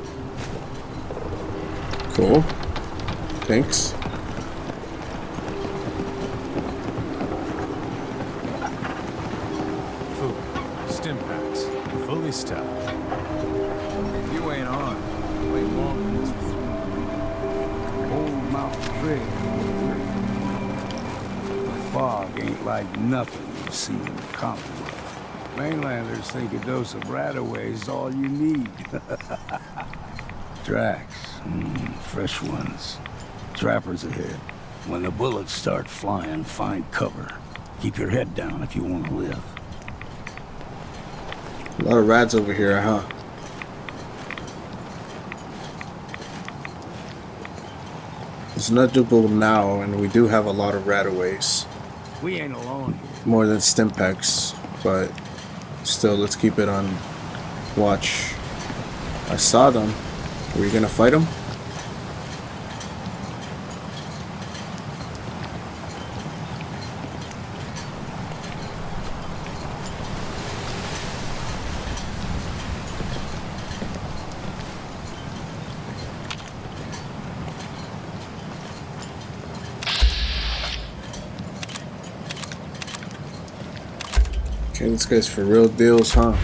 A: Cool. Thanks.
Q: Food. Stim packs. Fully stocked.
F: If you ain't on, wait long for this.
S: Old Mountain Trail. The fog ain't like nothing you've seen in the Commonwealth. Mainlanders think a dose of Radaway is all you need. Tracks. Fresh ones. Trappers ahead. When the bullets start flying, find cover. Keep your head down if you want to live.
A: A lot of rads over here, huh? It's notable now, and we do have a lot of radaways.
S: We ain't alone here.
A: More than Stimpaks, but still, let's keep it on watch. I saw them. Were you gonna fight them? Okay, this guy's for real deals, huh?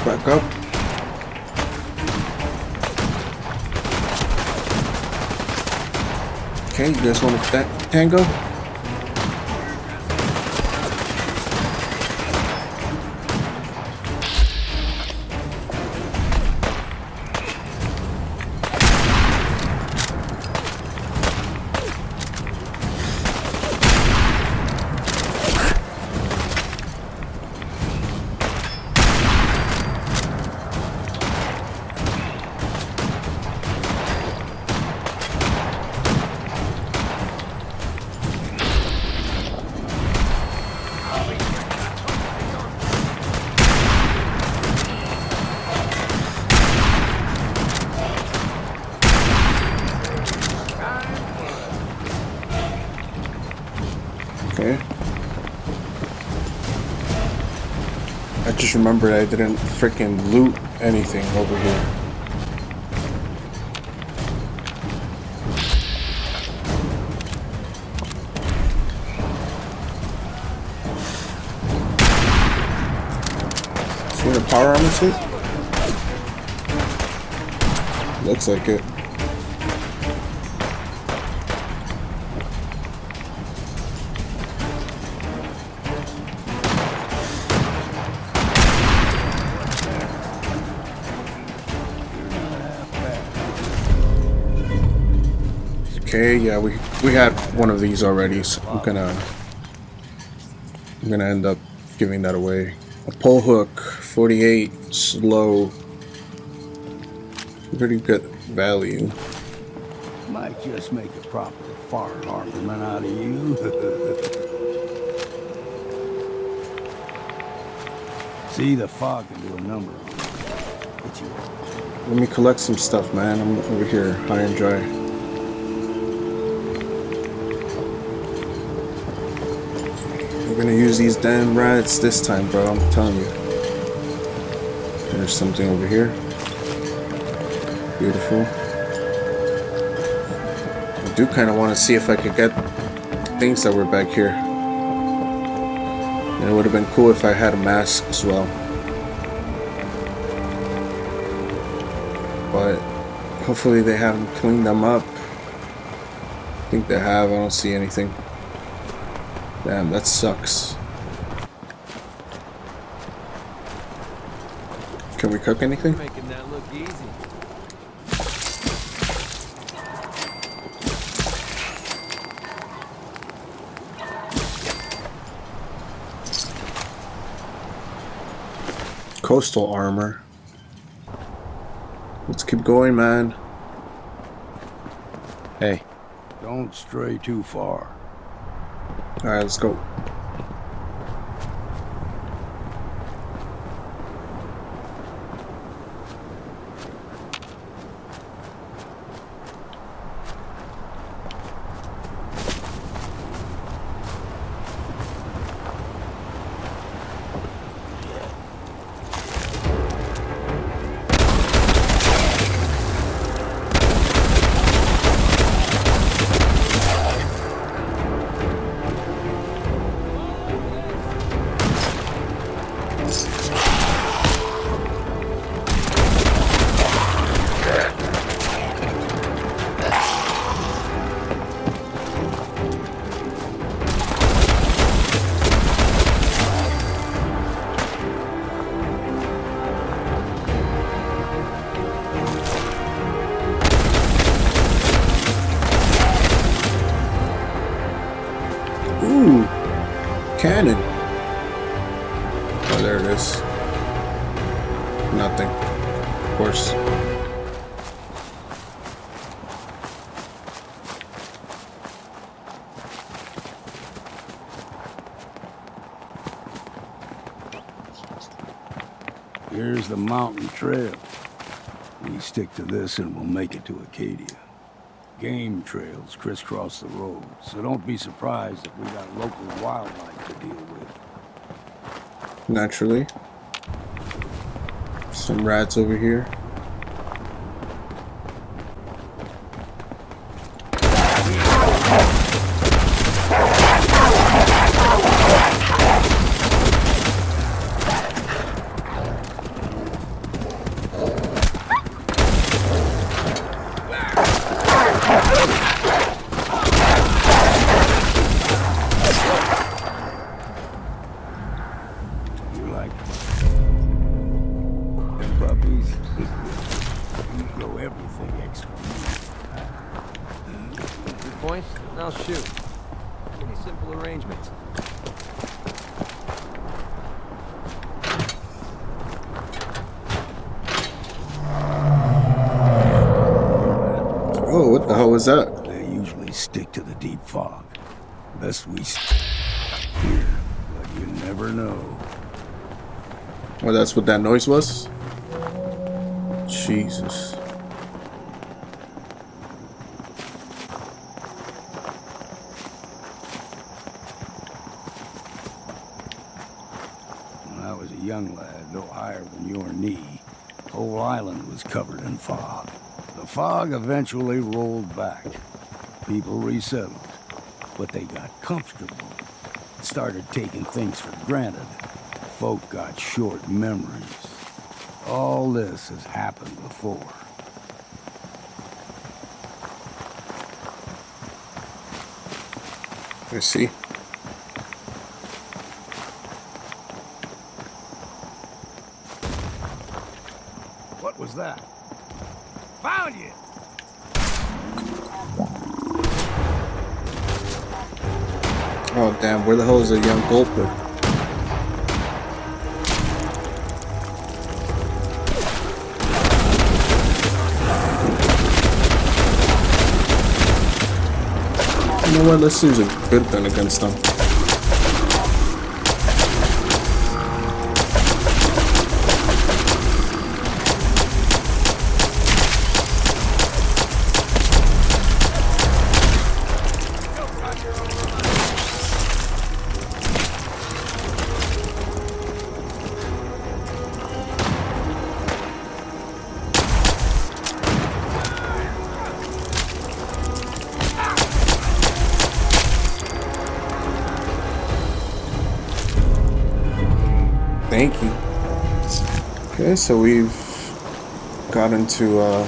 A: Back up. Okay, you guys want to tango? Okay. I just remembered I didn't freaking loot anything over here. See the power armor suit? Looks like it. Okay, yeah, we had one of these already, so I'm gonna end up giving that away. A pole hook, 48, slow, pretty good value.
S: Might just make a proper far harborman out of you. See, the fog can do a number on you.
A: Let me collect some stuff, man. I'm over here, high and dry. We're gonna use these damn rats this time, bro. I'm telling you. There's something over here. Beautiful. I do kind of want to see if I could get things that were back here. And it would have been cool if I had a mask as well. But hopefully they haven't cleaned them up. I think they have. I don't see anything. Damn, that sucks. Can we cook anything?
H: Making that look easy.
A: Coastal armor. Let's keep going, man.
J: Hey.
S: Don't stray too far.
A: Alright, let's go. Ooh, cannon. Oh, there it is. Nothing. Of course.
S: Here's the mountain trail. We stick to this and we'll make it to Acadia. Game trails crisscross the road, so don't be surprised if we got local wildlife to deal with.
A: Naturally. Some rats over here.
H: Point, and I'll shoot. Pretty simple arrangement.
A: Oh, what the hell was that?
S: They usually stick to the deep fog. Best we stick here, but you never know.
A: Well, that's what that noise was? Jesus.
S: When I was a young lad, no higher than your knee, the whole island was covered in fog. The fog eventually rolled back. People resettled, but they got comfortable. Started taking things for granted. Folk got short memories. All this has happened before.
A: I see.
S: What was that? Found you!
A: Oh damn, where the hell is a young Gulper? You know what, let's use a good gun against them. Thank you. Okay, so we've gotten to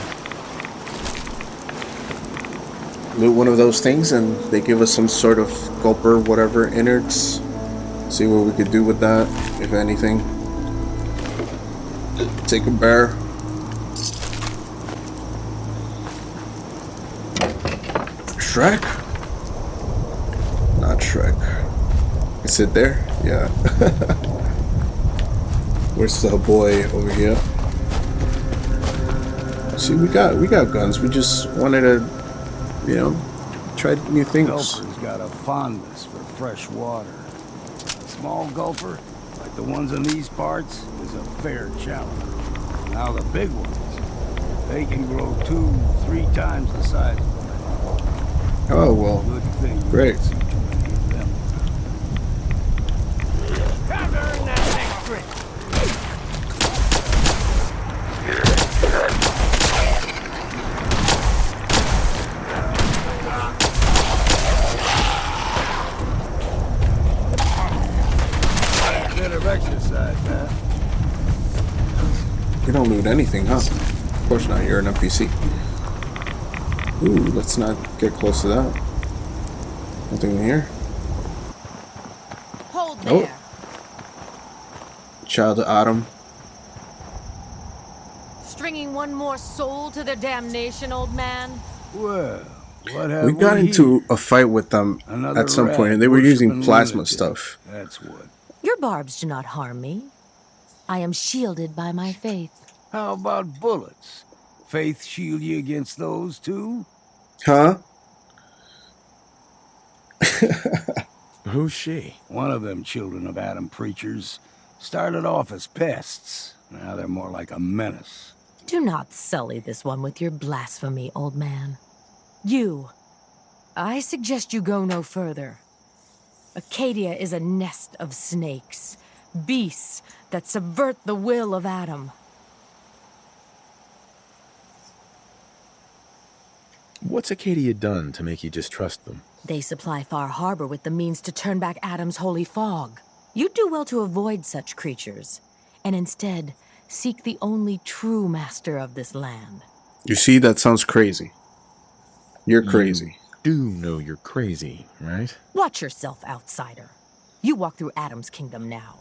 A: loot one of those things, and they give us some sort of gulper, whatever, innards. See what we could do with that, if anything. Take a bear. Shrek? Not Shrek. Is it there? Yeah. Where's the boy over here? See, we got guns. We just wanted to, you know, try new things.
S: Gulper's got a fondness for fresh water. Small gulper, like the ones in these parts, is a fair challenge. Now the big ones, they can grow 2-3 times the size of them.
A: Oh well,
S: good thing.
A: Great.
S: Exercise, man.
A: You don't loot anything, huh? Of course not, you're an NPC. Ooh, let's not get close to that. Nothing in here?
P: Hold there.
A: Child of Adam.
P: Stringing one more soul to their damnation, old man?
S: Well, what have
A: We got into a fight with them
S: Another
A: at some point, and they
S: rat
A: were using
S: worshiping
A: plasma
S: lunatic.
A: stuff.
S: That's what.
T: Your barbs do not harm me. I am shielded by my faith.
S: How about bullets? Faith shield you against those too?
A: Huh?
M: Who's she?
S: One of them children of Adam preachers started off as pests. Now they're more like a menace.
T: Do not sully this one with your blasphemy, old man. You. I suggest you go no further. Acadia is a nest of snakes, beasts that subvert the will of Adam.
M: What's Acadia done to make you distrust them?
T: They supply Far Harbor with the means to turn back Adam's holy fog. You'd do well to avoid such creatures, and instead seek the only true master of this land.
A: You see, that sounds crazy. You're crazy.
M: You do know you're crazy, right?
T: Watch yourself, outsider. You walk through Adam's kingdom now.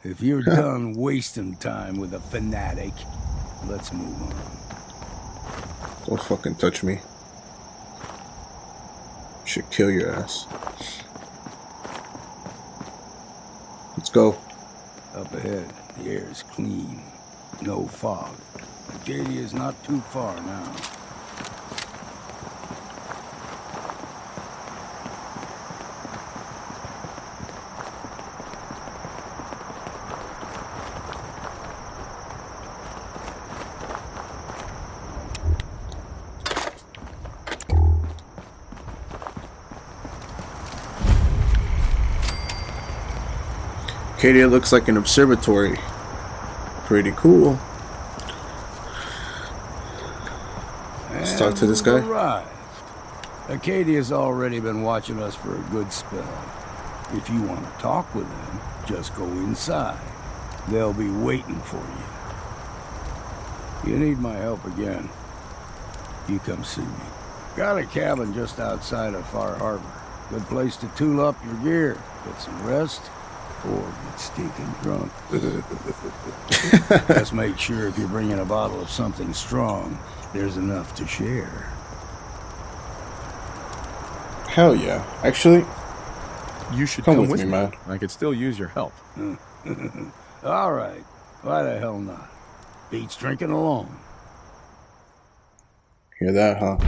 S: If you're done wasting time with a fanatic, let's move on.
A: Don't fucking touch me. Should kill your ass. Let's go.
S: Up ahead, the air is clean. No fog. Acadia's not too far now.
A: Acadia looks like an observatory. Pretty cool. Let's talk to this guy.
S: Arrived. Acadia's already been watching us for a good spell. If you want to talk with them, just go inside. They'll be waiting for you. You need my help again, you come see me. Got a cabin just outside of Far Harbor. Good place to tool up your gear, get some rest, or get stinking drunk. Just make sure if you're bringing a bottle of something strong, there's enough to share.
A: Hell yeah. Actually,
M: you should
A: come with me, man.
M: I could still use your help.
S: All right. Why the hell not? Beats drinking alone.
A: Hear that, huh?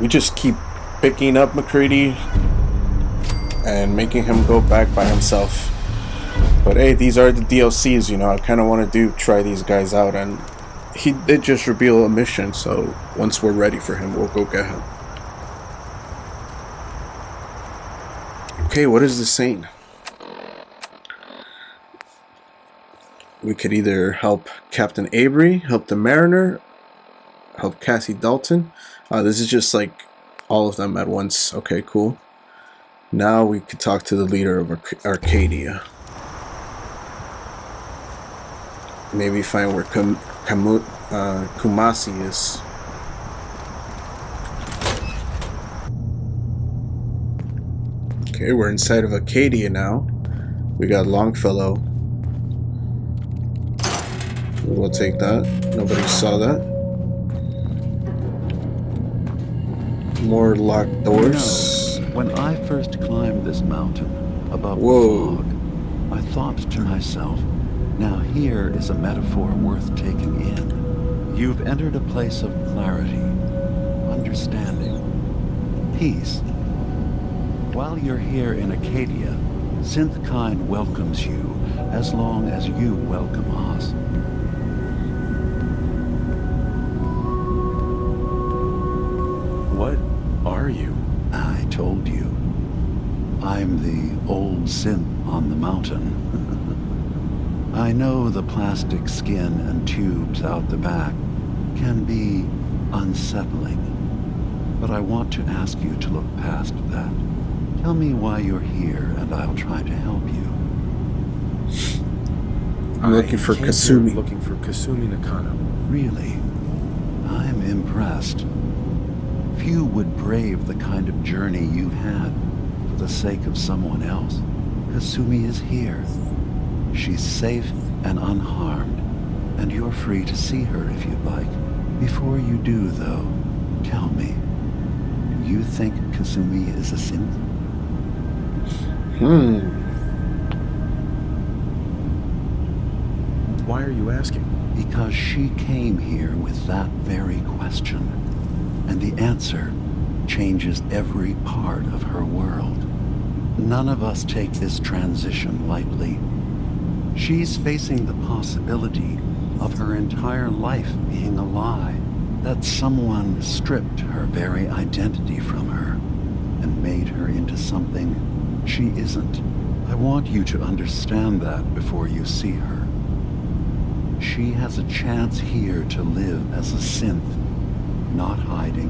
A: We just keep picking up MacCready and making him go back by himself. But hey, these are the DLCs, you know. I kind of want to try these guys out, and he did just reveal a mission, so once we're ready for him, we'll go get him. Okay, what is this saying? We could either help Captain Avery, help the Mariner, help Cassie Dalton. This is just like all of them at once. Okay, cool. Now we could talk to the leader of Arcadia. Maybe find where Kumasi is. Okay, we're inside of Acadia now. We got Longfellow. We'll take that. Nobody saw that. More locked doors.
J: You know, when I first climbed this mountain above
A: Whoa.
J: the fog, I thought to myself, now here is a metaphor worth taking in. You've entered a place of clarity, understanding, peace. While you're here in Acadia, Synthkind welcomes you as long as you welcome us.
M: What are you?
J: I told you. I'm the old synth on the mountain. I know the plastic skin and tubes out the back can be unsettling, but I want to ask you to look past that. Tell me why you're here, and I'll try to help you.
A: I'm looking for Kasumi.
M: Looking for Kasumi Nakano.
J: Really? I'm impressed. Few would brave the kind of journey you've had for the sake of someone else. Kasumi is here. She's safe and unharmed, and you're free to see her if you'd like. Before you do, though, tell me, do you think Kasumi is a synth?
M: Why are you asking?
J: Because she came here with that very question, and the answer changes every part of her world. None of us take this transition lightly. She's facing the possibility of her entire life being a lie, that someone stripped her very identity from her and made her into something she isn't. I want you to understand that before you see her. She has a chance here to live as a synth, not hiding,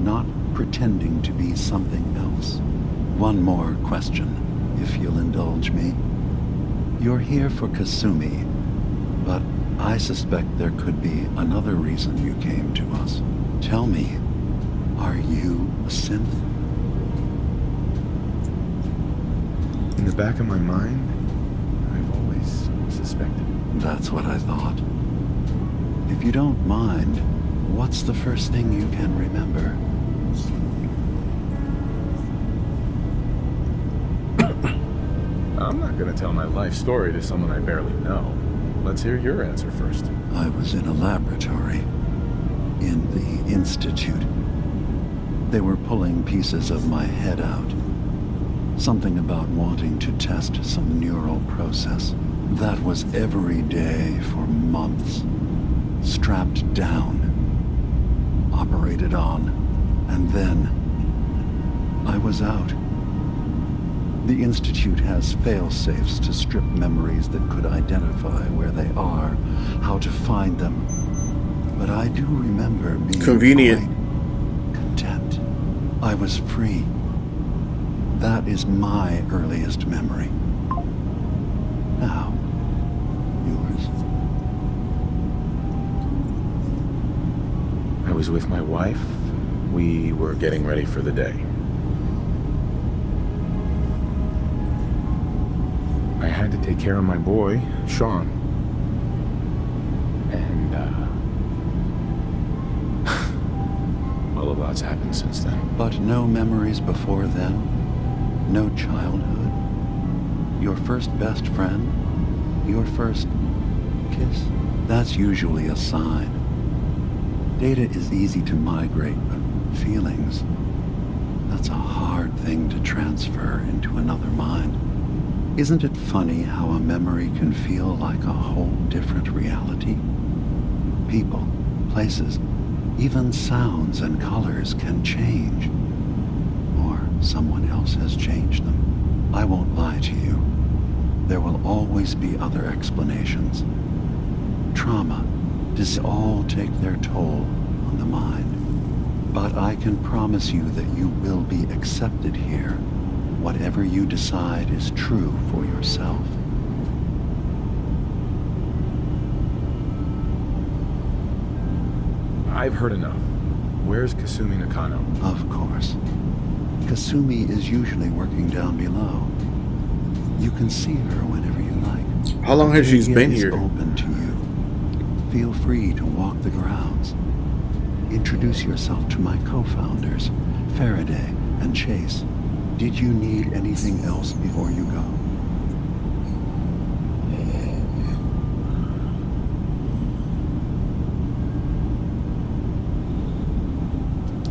J: not pretending to be something else. One more question, if you'll indulge me. You're here for Kasumi, but I suspect there could be another reason you came to us. Tell me, are you a synth?
M: In the back of my mind, I've always suspected.
J: That's what I thought. If you don't mind, what's the first thing you can remember?
M: I'm not gonna tell my life story to someone I barely know. Let's hear your answer first.
J: I was in a laboratory. In the Institute. They were pulling pieces of my head out. Something about wanting to test some neural process. That was every day for months. Strapped down. Operated on. And then I was out. The Institute has fail-safes to strip memories that could identify where they are, how to find them. But I do remember being
A: convenient,
J: quite content. I was free. That is my earliest memory. Now, yours.
M: I was with my wife. We were getting ready for the day. I had to take care of my boy, Sean. And, well, a lot's happened since then.
J: But no memories before then? No childhood? Your first best friend? Your first kiss? That's usually a sign. Data is easy to migrate, but feelings, that's a hard thing to transfer into another mind. Isn't it funny how a memory can feel like a whole different reality? People, places, even sounds and colors can change. Or someone else has changed them. I won't lie to you. There will always be other explanations. Trauma does all take their toll on the mind. But I can promise you that you will be accepted here. Whatever you decide is true for yourself.
M: I've heard enough. Where's Kasumi Nakano?
J: Of course. Kasumi is usually working down below. You can see her whenever you like.
A: How long has she
J: Acadia
A: been
J: is
A: here?
J: Open to you. Feel free to walk the grounds. Introduce yourself to my co-founders, Faraday and Chase. Did you need anything else before you go?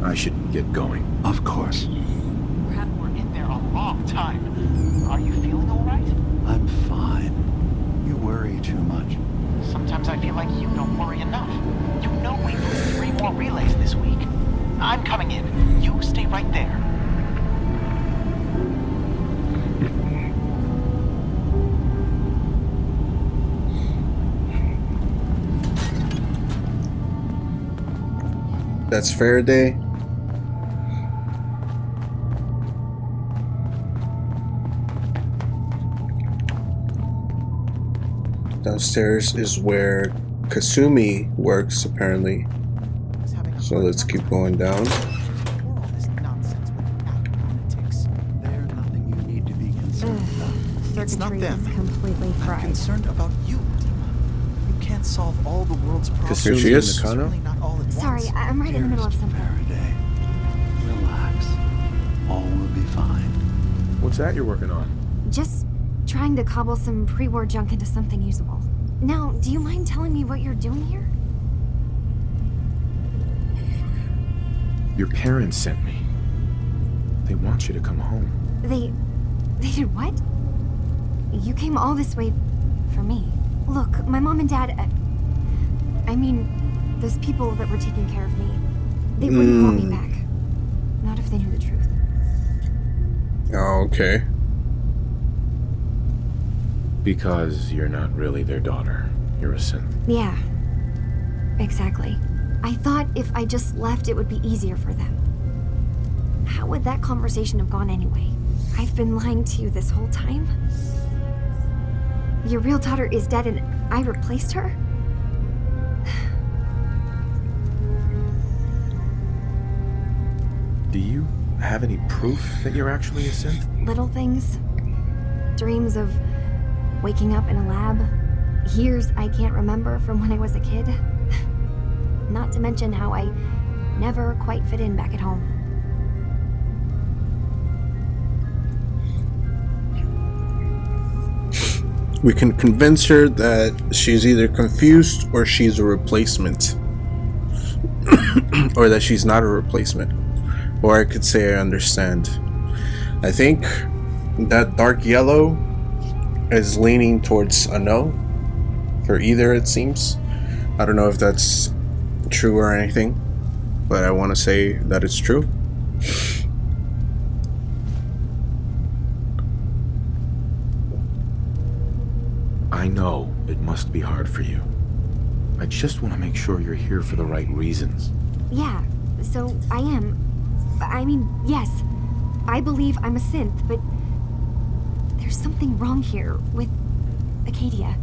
M: I should get going.
J: Of course.
U: You hadn't were in there a long time. Are you feeling all right?
J: I'm fine. You worry too much.
U: Sometimes I feel like you don't worry enough. You know we moved 3 more relays this week. I'm coming in. You stay right there.
A: That's Faraday. Downstairs is where Kasumi works, apparently. So let's keep going down.
O: Circuitry is completely fried.
V: I'm concerned about you, Dima. You can't solve all the world's problems.
A: Here she is.
V: Certainly not all at once.
O: Sorry, I'm right in the middle of something.
J: Relax. All will be fine.
M: What's that you're working on?
O: Just trying to cobble some pre-war junk into something usable. Now, do you mind telling me what you're doing here?
M: Your parents sent me. They want you to come home.
O: They did what? You came all this way for me. Look, my mom and dad, I mean, those people that were taking care of me, they wouldn't want me back. Not if they knew the truth.
A: Oh, okay.
M: Because you're not really their daughter. You're a synth.
O: Yeah, exactly. I thought if I just left, it would be easier for them. How would that conversation have gone anyway? I've been lying to you this whole time? Your real daughter is dead and I replaced her?
M: Do you have any proof that you're actually a synth?
O: Little things. Dreams of waking up in a lab. Years I can't remember from when I was a kid. Not to mention how I never quite fit in back at home.
A: We can convince her that she's either confused or she's a replacement. Or that she's not a replacement. Or I could say I understand. I think that dark yellow is leaning towards a no. For either, it seems. I don't know if that's true or anything, but I want to say that it's true.
M: I know it must be hard for you. I just want to make sure you're here for the right reasons.
O: Yeah, so I am. I mean, yes, I believe I'm a synth, but there's something wrong here with Acadia.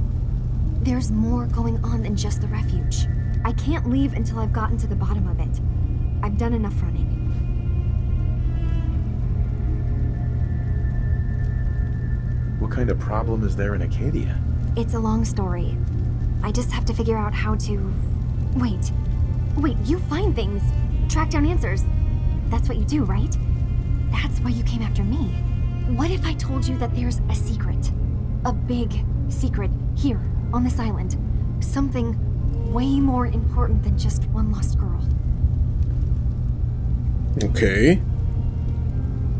O: There's more going on than just the refuge. I can't leave until I've gotten to the bottom of it. I've done enough running.
M: What kind of problem is there in Acadia?
O: It's a long story. I just have to figure out how to... Wait, you find things. Track down answers. That's what you do, right? That's why you came after me. What if I told you that there's a secret? A big secret here on this island. Something way more important than just one lost girl.
A: Okay.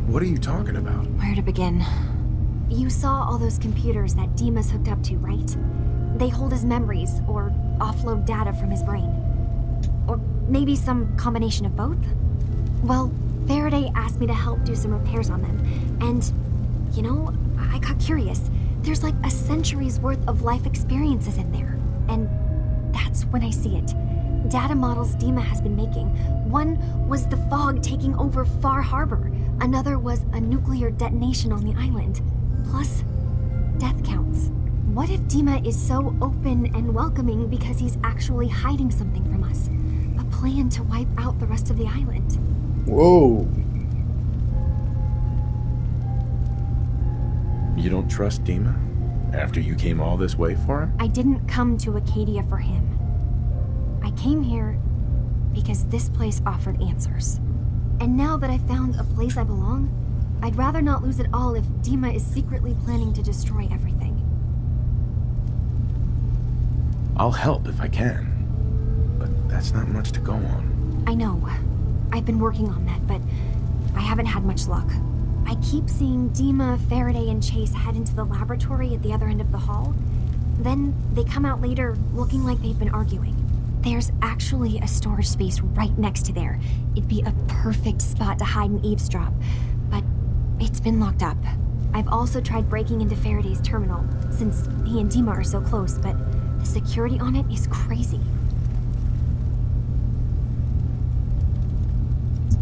M: What are you talking about?
O: Where to begin? You saw all those computers that Dima's hooked up to, right? They hold his memories or offload data from his brain. Or maybe some combination of both? Well, Faraday asked me to help do some repairs on them. And, you know, I got curious. There's like a century's worth of life experiences in there. And that's when I see it. Data models Dima has been making. One was the fog taking over Far Harbor. Another was a nuclear detonation on the island. Plus, death counts. What if Dima is so open and welcoming because he's actually hiding something from us? A plan to wipe out the rest of the island.
A: Whoa.
M: You don't trust Dima? After you came all this way for him?
O: I didn't come to Acadia for him. I came here because this place offered answers. And now that I found a place I belong, I'd rather not lose it all if Dima is secretly planning to destroy everything.
M: I'll help if I can. But that's not much to go on.
O: I know. I've been working on that, but I haven't had much luck. I keep seeing Dima, Faraday, and Chase head into the laboratory at the other end of the hall. Then they come out later looking like they've been arguing. There's actually a storage space right next to there. It'd be a perfect spot to hide and eavesdrop, but it's been locked up. I've also tried breaking into Faraday's terminal, since he and Dima are so close, but the security on it is crazy.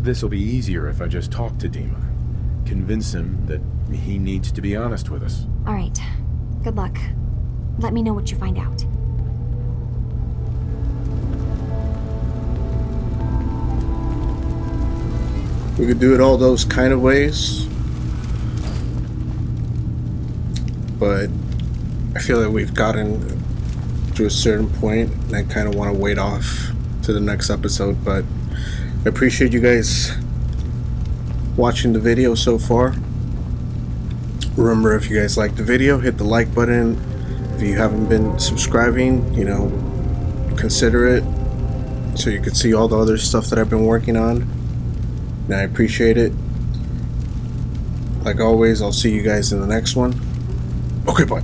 M: This'll be easier if I just talk to Dima. Convince him that he needs to be honest with us.
O: All right. Good luck. Let me know what you find out.
A: We could do it all those kind of ways, but I feel that we've gotten to a certain point and I kind of want to wait off to the next episode. But I appreciate you guys watching the video so far. Remember, if you guys like the video, hit the like button. If you haven't been subscribing, you know, consider it so you can see all the other stuff that I've been working on. And I appreciate it. Like always, I'll see you guys in the next one. Okay, bye.